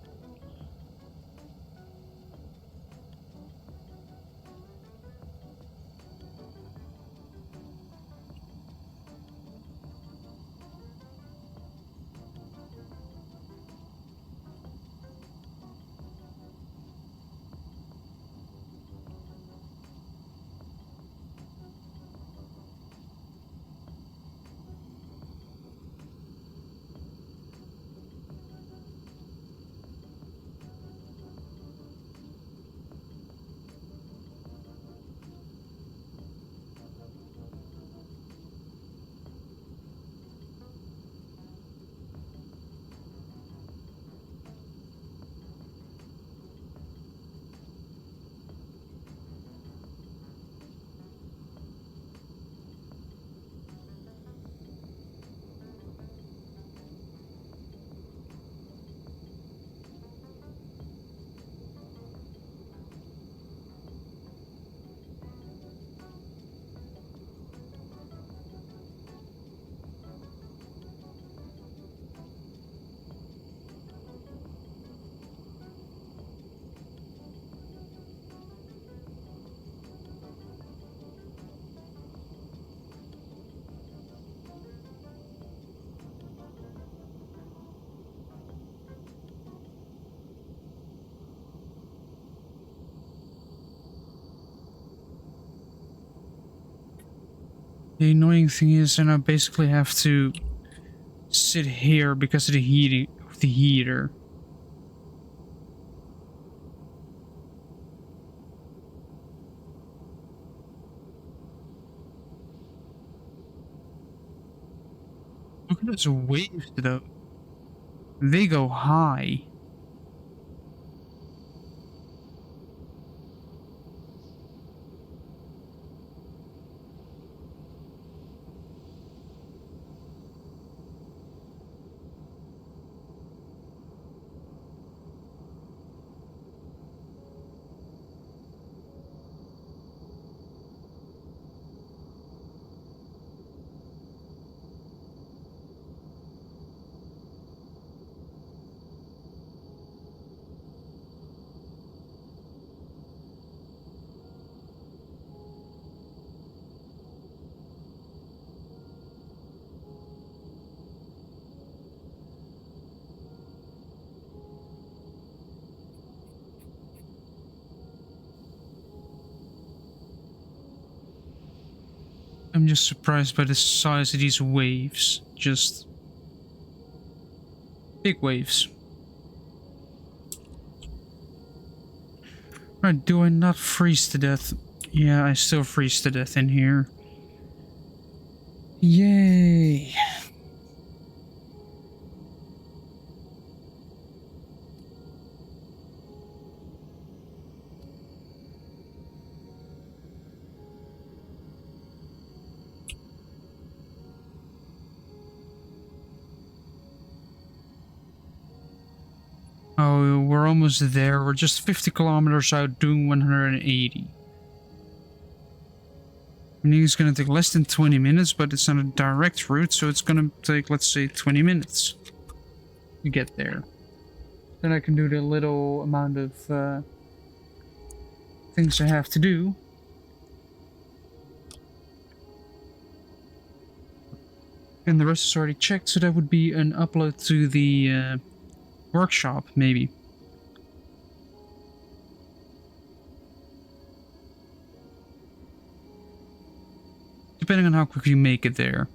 The annoying thing is, and I basically have to sit here because of the heater. Look at those waves though. They go high. I'm just surprised by the size of these waves. Just big waves. Right, do I not freeze to death? Yeah, I still freeze to death in here. Yay! Oh, we're almost there. We're just 50 kilometers out doing 180. I mean, it's gonna take less than 20 minutes, but it's on a direct route, so it's gonna take, let's say, 20 minutes to get there. Then I can do the little amount of things I have to do. And the rest is already checked, so that would be an upload to the workshop, maybe. Depending on how quickly you make it there.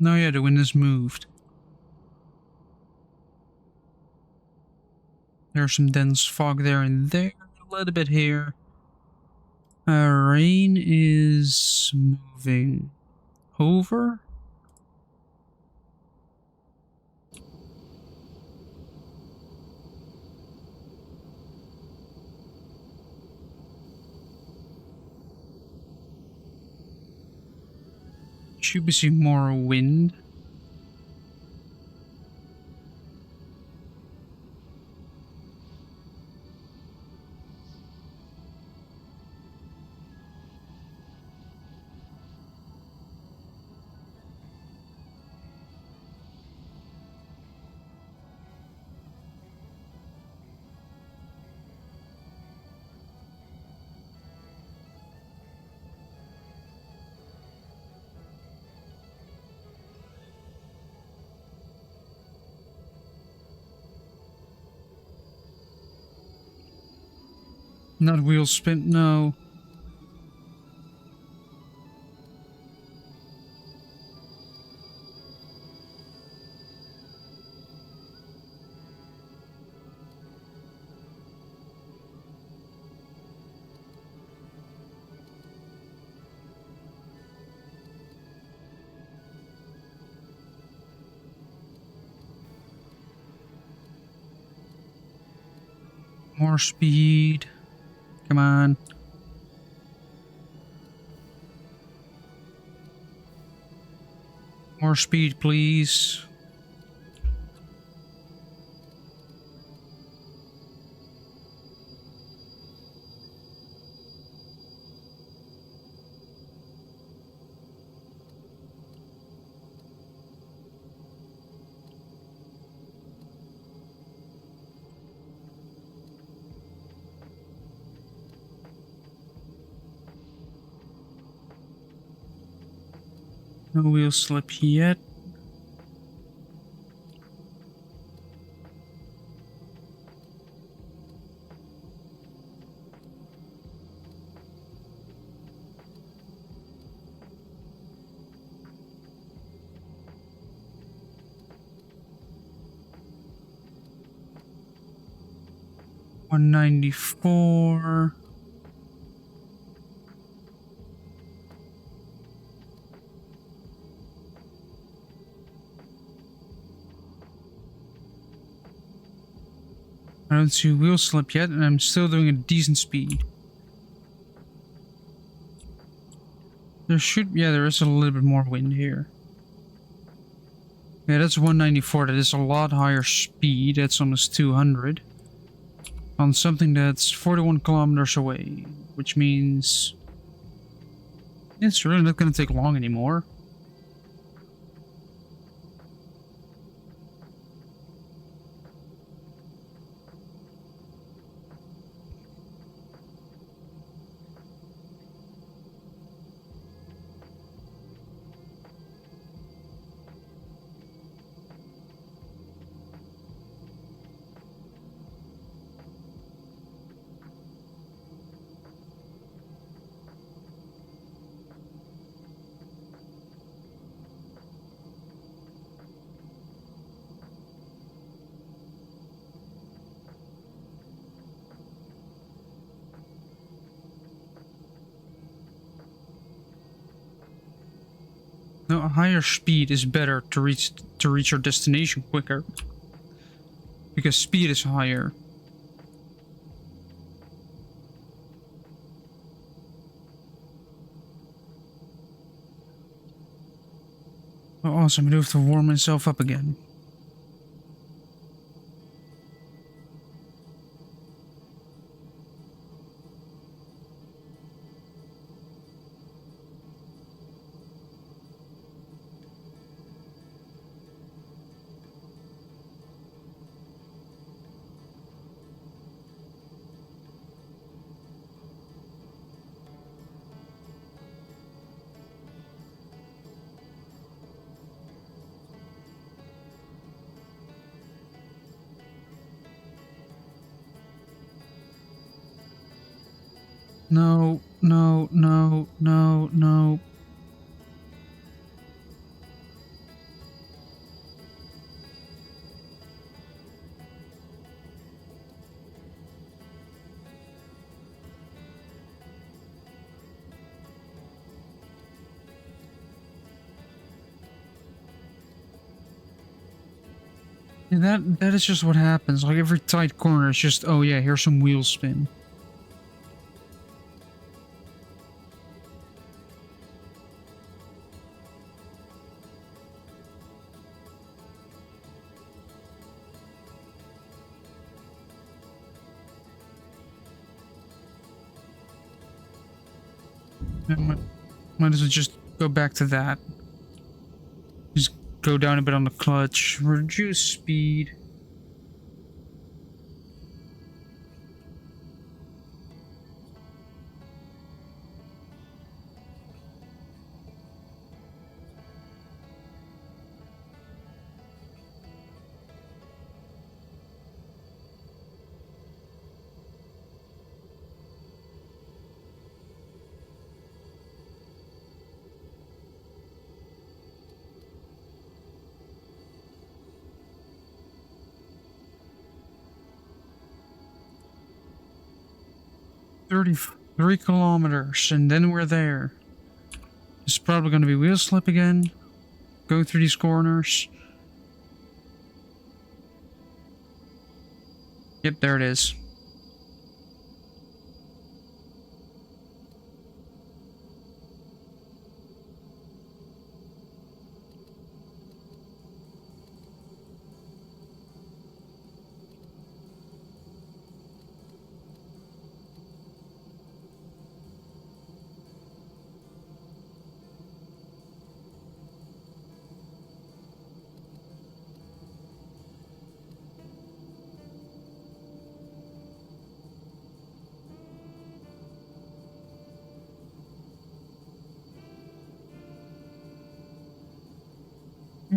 No, yeah, the wind has moved. There's some dense fog there and there, a little bit here. Rain is moving over. Should be seeing more wind. Not wheel spin, no. More speed. Come on. More speed, please. No wheel slip yet. 194. I don't see wheel slip yet, and I'm still doing a decent speed. There should, yeah, there is a little bit more wind here. Yeah, that's 194. That is a lot higher speed. That's almost 200. On something that's 41 kilometers away, which means it's really not going to take long anymore. No, a higher speed is better to reach your destination quicker, because speed is higher. Oh, awesome! I do have to warm myself up again. No, no, no, no, no. Yeah, that is just what happens. Like every tight corner, it's just, oh yeah, here's some wheel spin. Yeah, might as well just go back to that. Just go down a bit on the clutch, reduce speed. $33 kilometers, and then we're there. It's probably going to be wheel slip again. Go through these corners. Yep, there it is.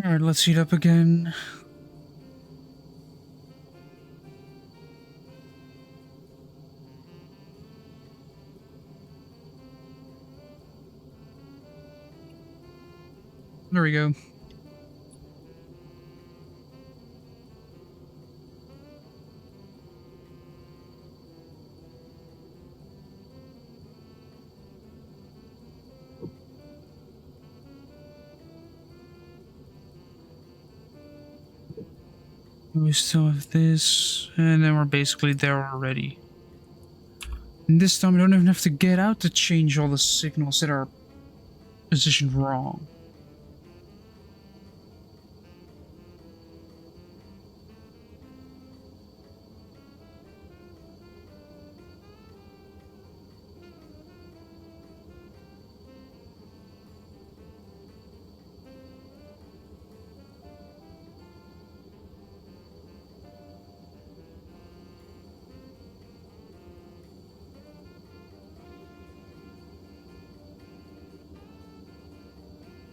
Alright, let's heat up again. There we go. We still have this, and then we're basically there already. And this time I don't even have to get out to change all the signals that are positioned wrong.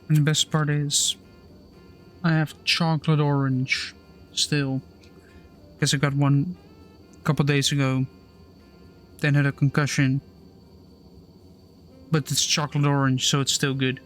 And the best part is, I have chocolate orange still. Guess I got one a couple days ago. Then had a concussion. But it's chocolate orange, so it's still good.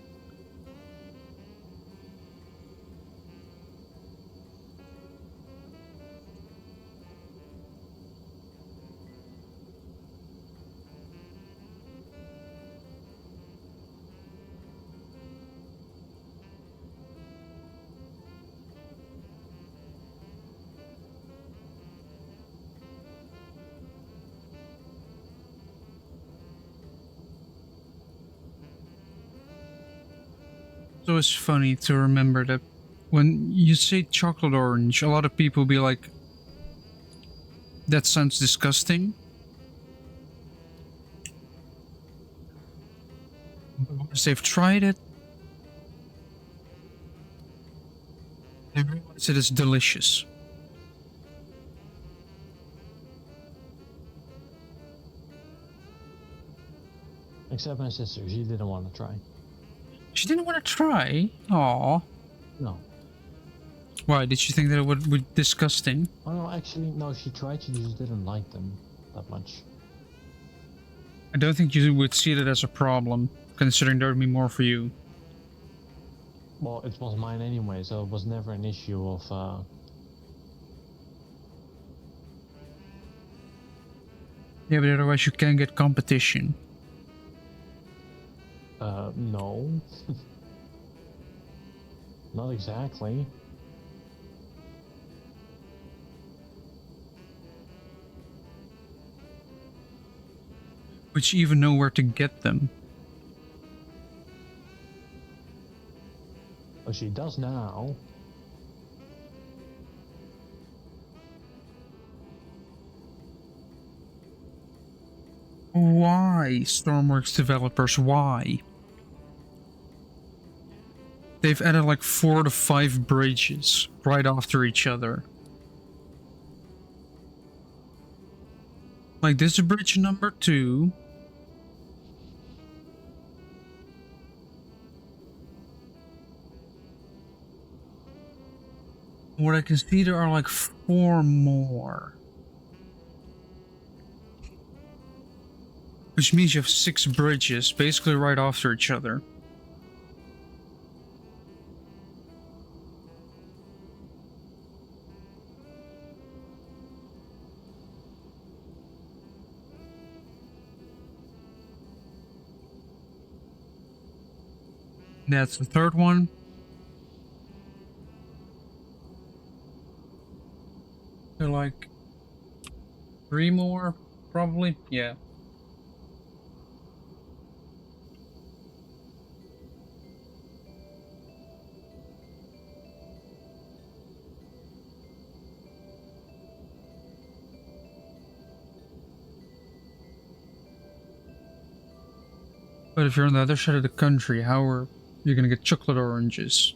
So it's funny to remember that when you say chocolate orange, a lot of people be like, that sounds disgusting. But once they've tried it, they realize it is delicious. Except my sister, she didn't want to try. She didn't want to try. Aw. No. Why? Did she think that it would be disgusting? Oh no, actually, no, she tried, she just didn't like them that much. I don't think you would see that as a problem, considering there would be more for you. Well, it was mine anyway, so it was never an issue of, Yeah, but otherwise you can get competition. no. Not exactly. But you even know where to get them. Oh, she does now. Why, Stormworks developers, why? They've added like 4 to 5 bridges right after each other. Like, this is bridge number 2. What I can see, there are like 4 more. Which means you have 6 bridges, basically right after each other. That's the 3rd one. They're like 3 more, probably. Yeah. But if you're on the other side of the country, how are you gonna get chocolate oranges?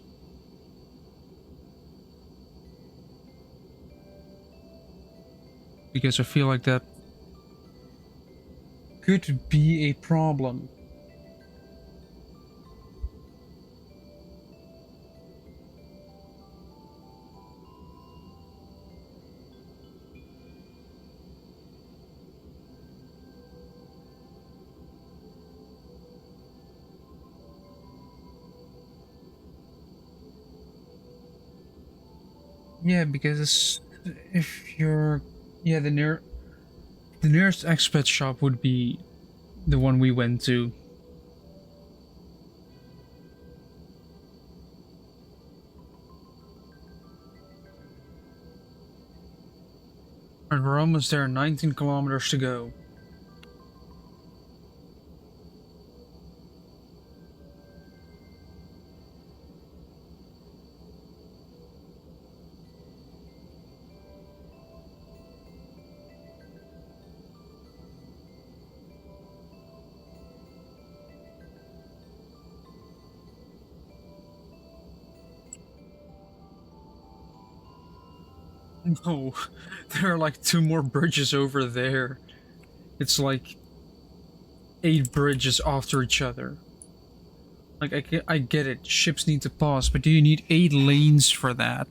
Because I feel like that could be a problem. Yeah, because if you're, yeah, the nearest expat shop would be the one we went to. And we're almost there, 19 kilometers to go. No, there are like 2 more bridges over there. It's like 8 bridges after each other. Like, I get it, ships need to pass, but do you need 8 lanes for that?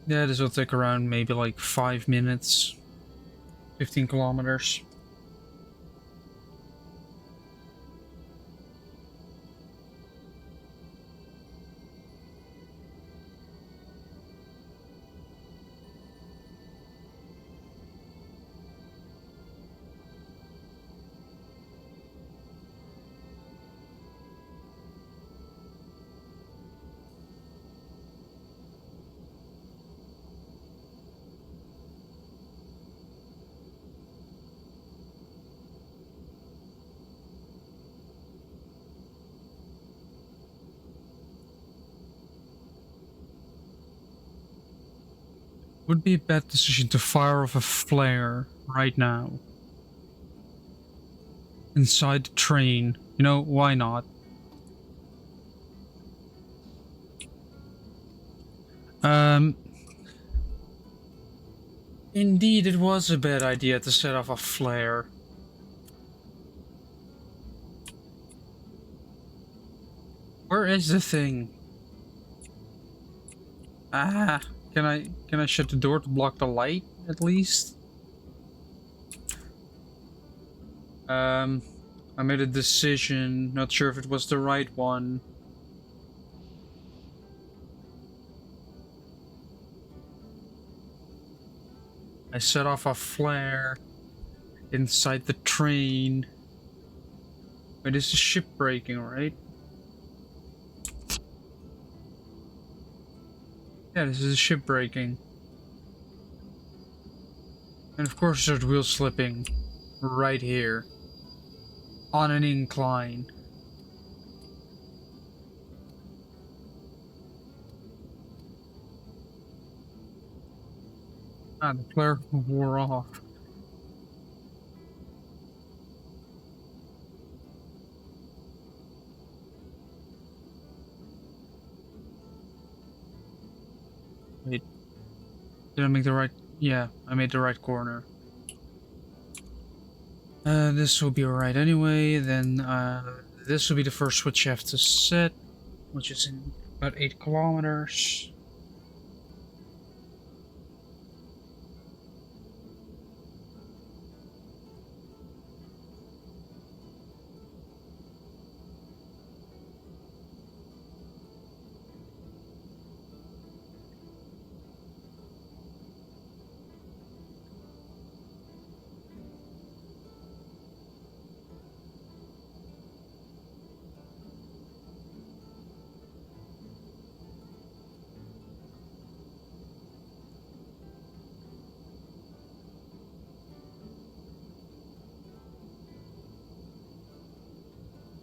Yeah, this will take around maybe like 5 minutes, 15 kilometers. Would be a bad decision to fire off a flare right now. Inside the train. You know, why not? Um, Indeed, it was a bad idea to set off a flare. Where is the thing? Ah, can I shut the door to block the light at least? I made a decision, not sure if it was the right one. I set off a flare inside the train. Wait, this is ship breaking, right? Yeah, this is ship breaking. And of course there's wheel slipping right here. On an incline. Ah, the flare wore off. Wait, did I make the right? Yeah, I made the right corner. This will be alright anyway, then this will be the first switch you have to set, which is in about 8 kilometers.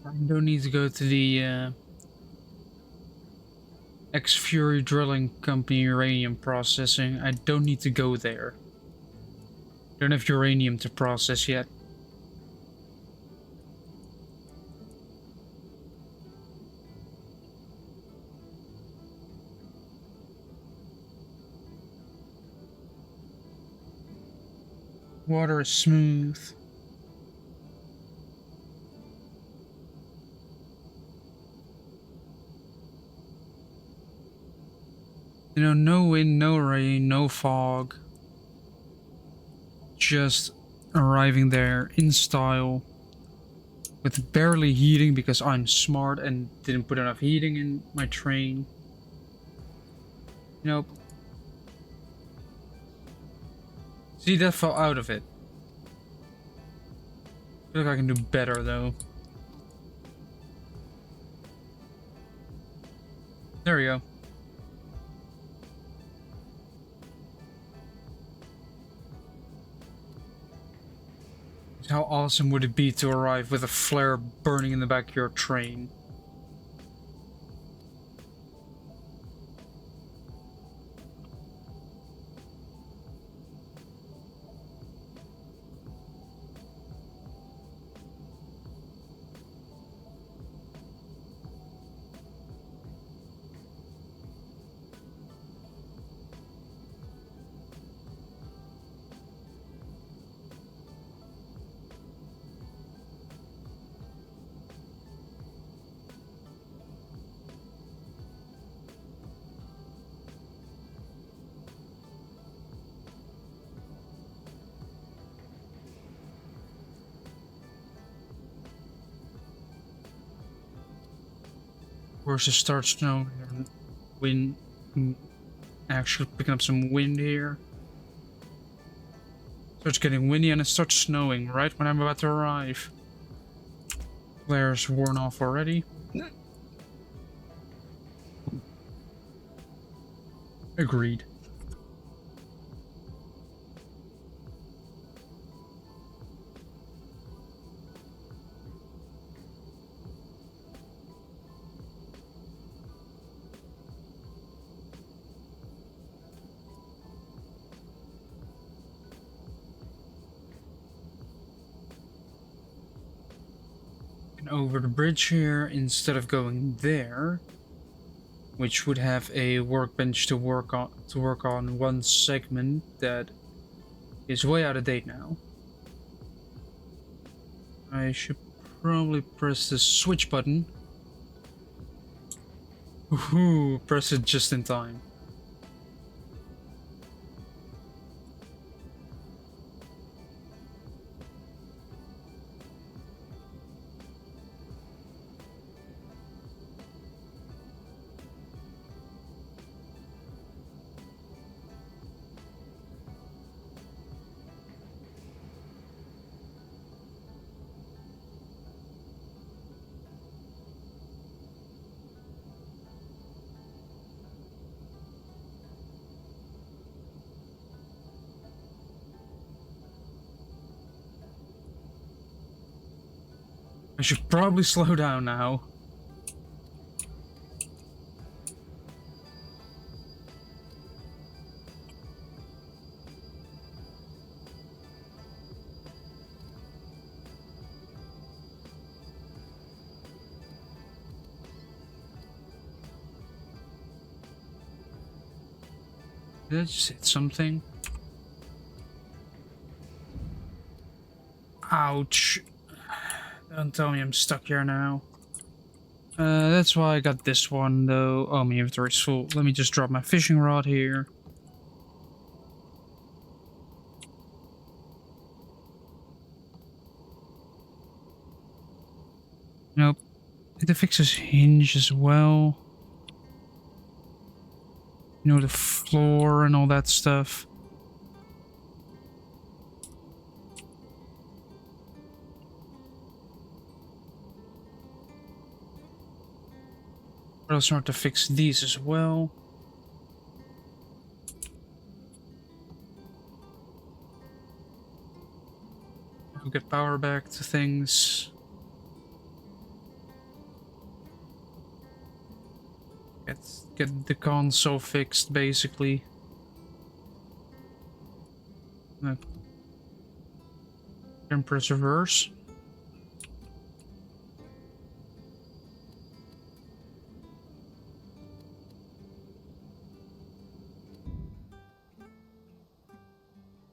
I don't need to go to the X-Fury Drilling Company uranium processing. I don't need to go there. Don't have uranium to process yet. Water is smooth. You know, no wind, no rain, no fog. Just arriving there in style with barely heating because I'm smart and didn't put enough heating in my train. Nope. See, that fell out of it. I feel like I can do better though. There we go. How awesome would it be to arrive with a flare burning in the back of your train? Of course, it starts snowing and wind. Actually picking up some wind here. Starts getting windy and it starts snowing right when I'm about to arrive. Flare's worn off already. Agreed. And over the bridge here, instead of going there, which would have a workbench to work on one segment that is way out of date now. I should probably press the switch button. Ooh, press it just in time. I should probably slow down now. Did I just hit something? Ouch. Don't tell me I'm stuck here now. That's why I got this one though. Oh, my inventory's full. Let me just drop my fishing rod here. Nope. Did it fix his hinge as well? You know, the floor and all that stuff. What else are to fix these as well? We'll get power back to things. Get the console fixed, basically. Can press reverse.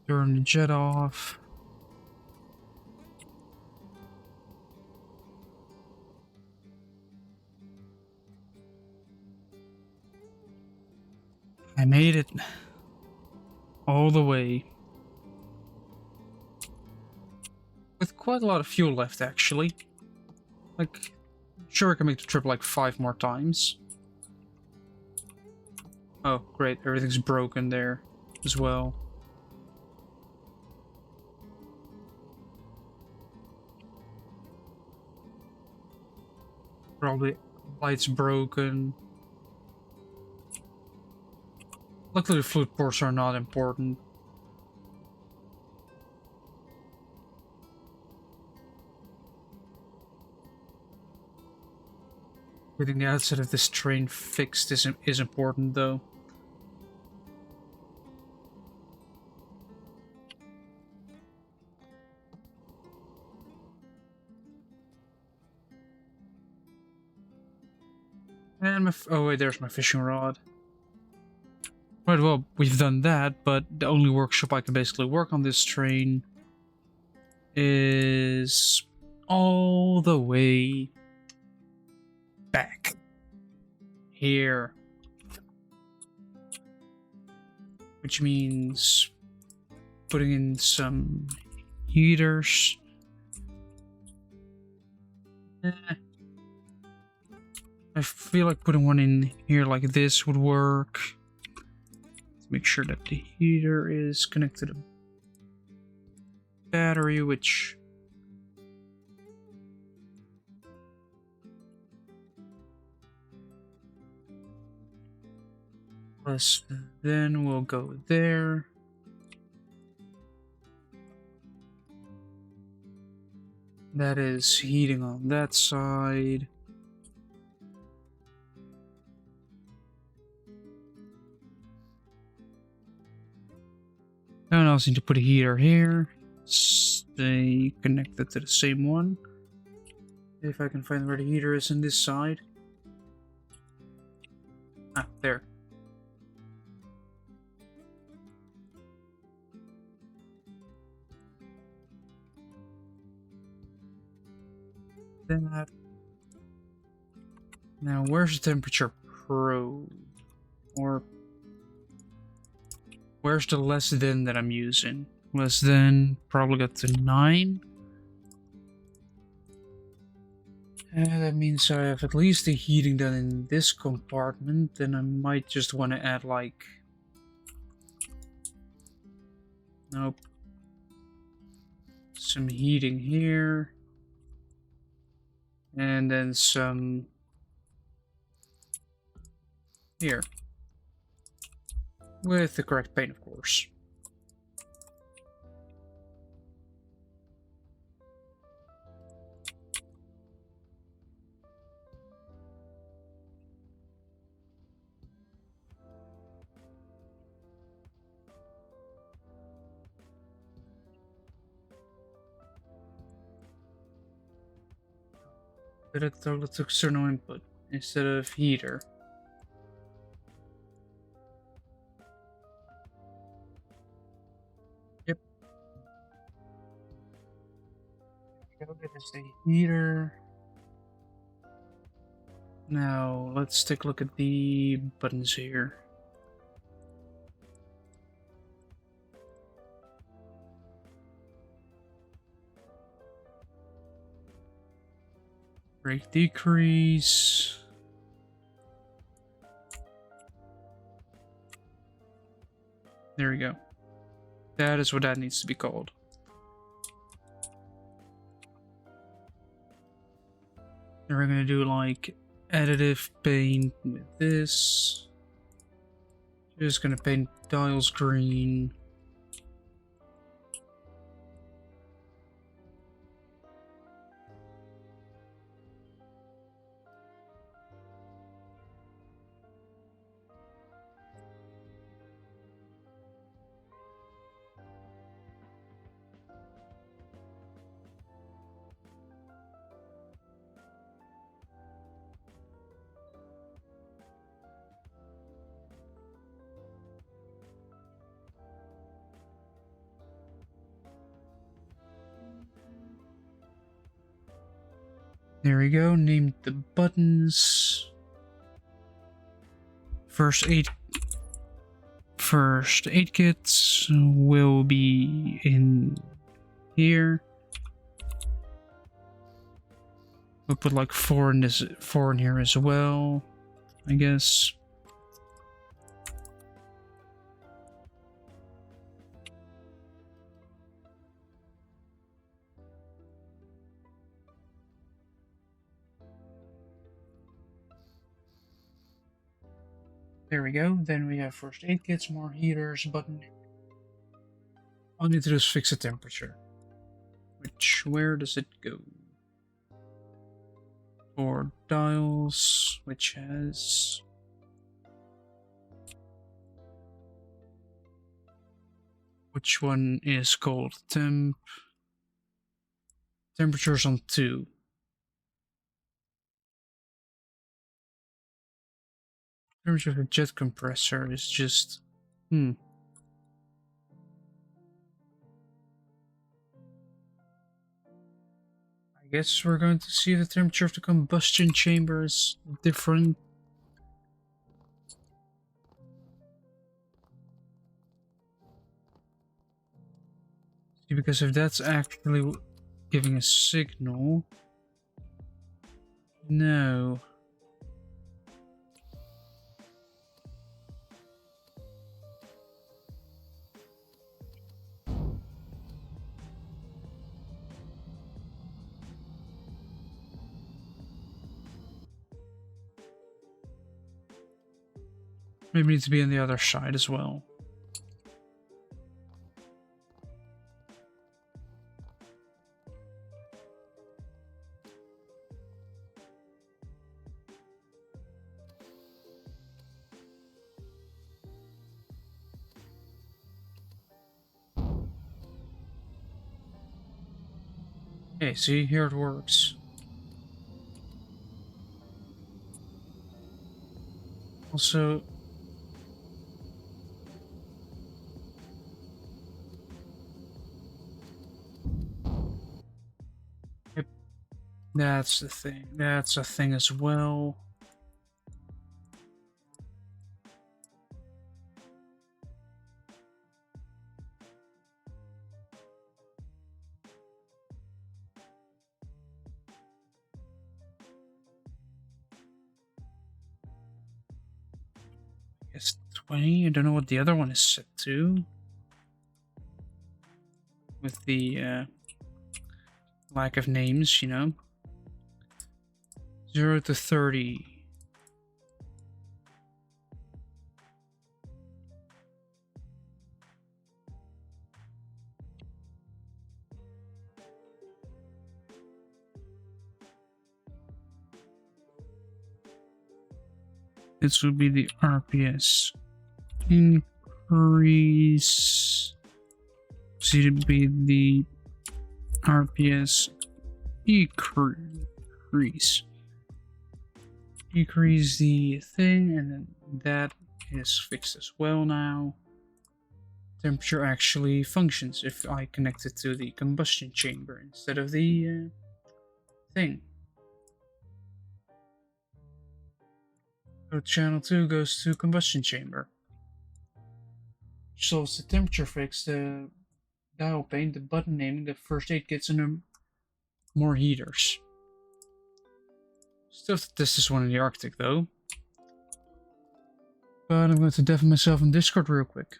Turn the jet off. made it all the way. With quite a lot of fuel left, actually. Like, sure I can make the trip like 5 more times. Oh, great, everything's broken there as well. Probably lights broken. Luckily the fluid ports are not important. Getting the outside of this train fixed is important though. And oh wait, there's my fishing rod. Right, well, we've done that, but the only workshop I can basically work on this train is all the way back here. Which means putting in some heaters. I feel like putting one in here like this would work. Let's make sure that the heater is connected to the battery, which plus then we'll go there. That is heating on that side. Now I also need to put a heater here. Stay connected to the same one. If I can find where the heater is on this side. Ah, there. That. Now, where's the temperature probe? Or where's the less than that I'm using? Less than probably got to 9. That means I have at least the heating done in this compartment. Then I might just want to add like... Nope. Some heating here. And then some... here. With the correct paint, of course. But it toggle to external input instead of heater. Yep. That is the heater. Now let's take a look at the buttons here. Brake decrease. There we go. That is what that needs to be called. Then we're gonna do like additive paint with this. Just gonna paint dials green. There we go, named the buttons. First 8 first aid kits will be in here. We'll put like 4 in here as well, I guess. There we go. Then we have first aid kits, more heaters, button. All I need to do is fix the temperature. Where does it go? For dials, which has... Which one is called temp? Temperature's on 2. Temperature of the jet compressor is just... I guess we're going to see the temperature of the combustion chamber is different. See, because if that's actually giving a signal... No. Maybe it needs to be on the other side as well. Okay, see, here it works. Also, yep, that's the thing. That's a thing as well. It's 20. I don't know what the other one is set to. With the lack of names, you know. 0 to 30. This will be the RPS increase. So it would be the RPS decrease. Decrease the thing, and then that is fixed as well now. Temperature actually functions if I connect it to the combustion chamber instead of the thing. So channel 2 goes to combustion chamber. Solves the temperature fix, the dial pane, the button naming, the first aid kits, and more heaters. Still have to test this one in the Arctic though. But I'm going to deafen myself in Discord real quick.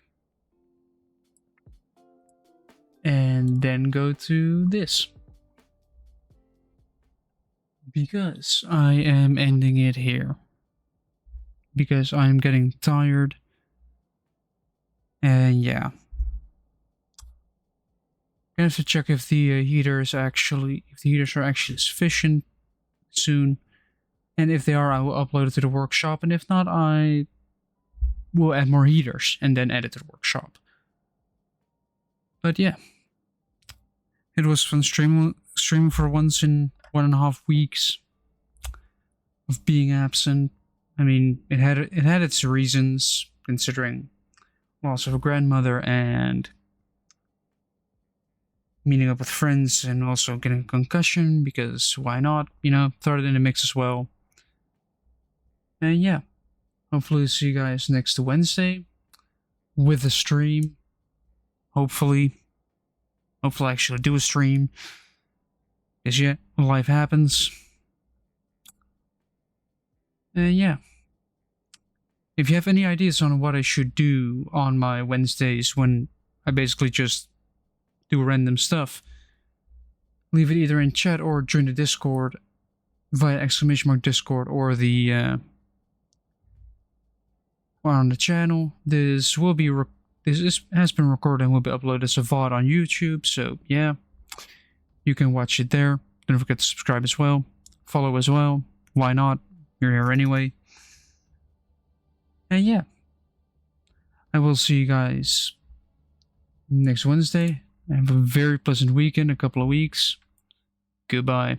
And then go to this. Because I am ending it here. Because I'm getting tired. And yeah. I have to check if the heaters are actually sufficient soon. And if they are, I will upload it to the workshop. And if not, I will add more heaters and then edit the workshop. But yeah. It was fun streaming for once in 1.5 weeks of being absent. I mean, it had its reasons, considering loss of a grandmother and meeting up with friends, and also getting a concussion, because why not? You know, throw it in the mix as well. And yeah, hopefully see you guys next Wednesday with a stream. Hopefully I actually do a stream. Because yeah, life happens. And yeah. If you have any ideas on what I should do on my Wednesdays when I basically just do random stuff, leave it either in chat or join the Discord via !Discord or the on the channel. This has been recorded and will be uploaded as a VOD on YouTube, so yeah, you can watch it there. Don't forget to subscribe as well, follow as well. Why not? You're here anyway. And yeah, I will see you guys next Wednesday. Have a very pleasant weekend, a couple of weeks. Goodbye.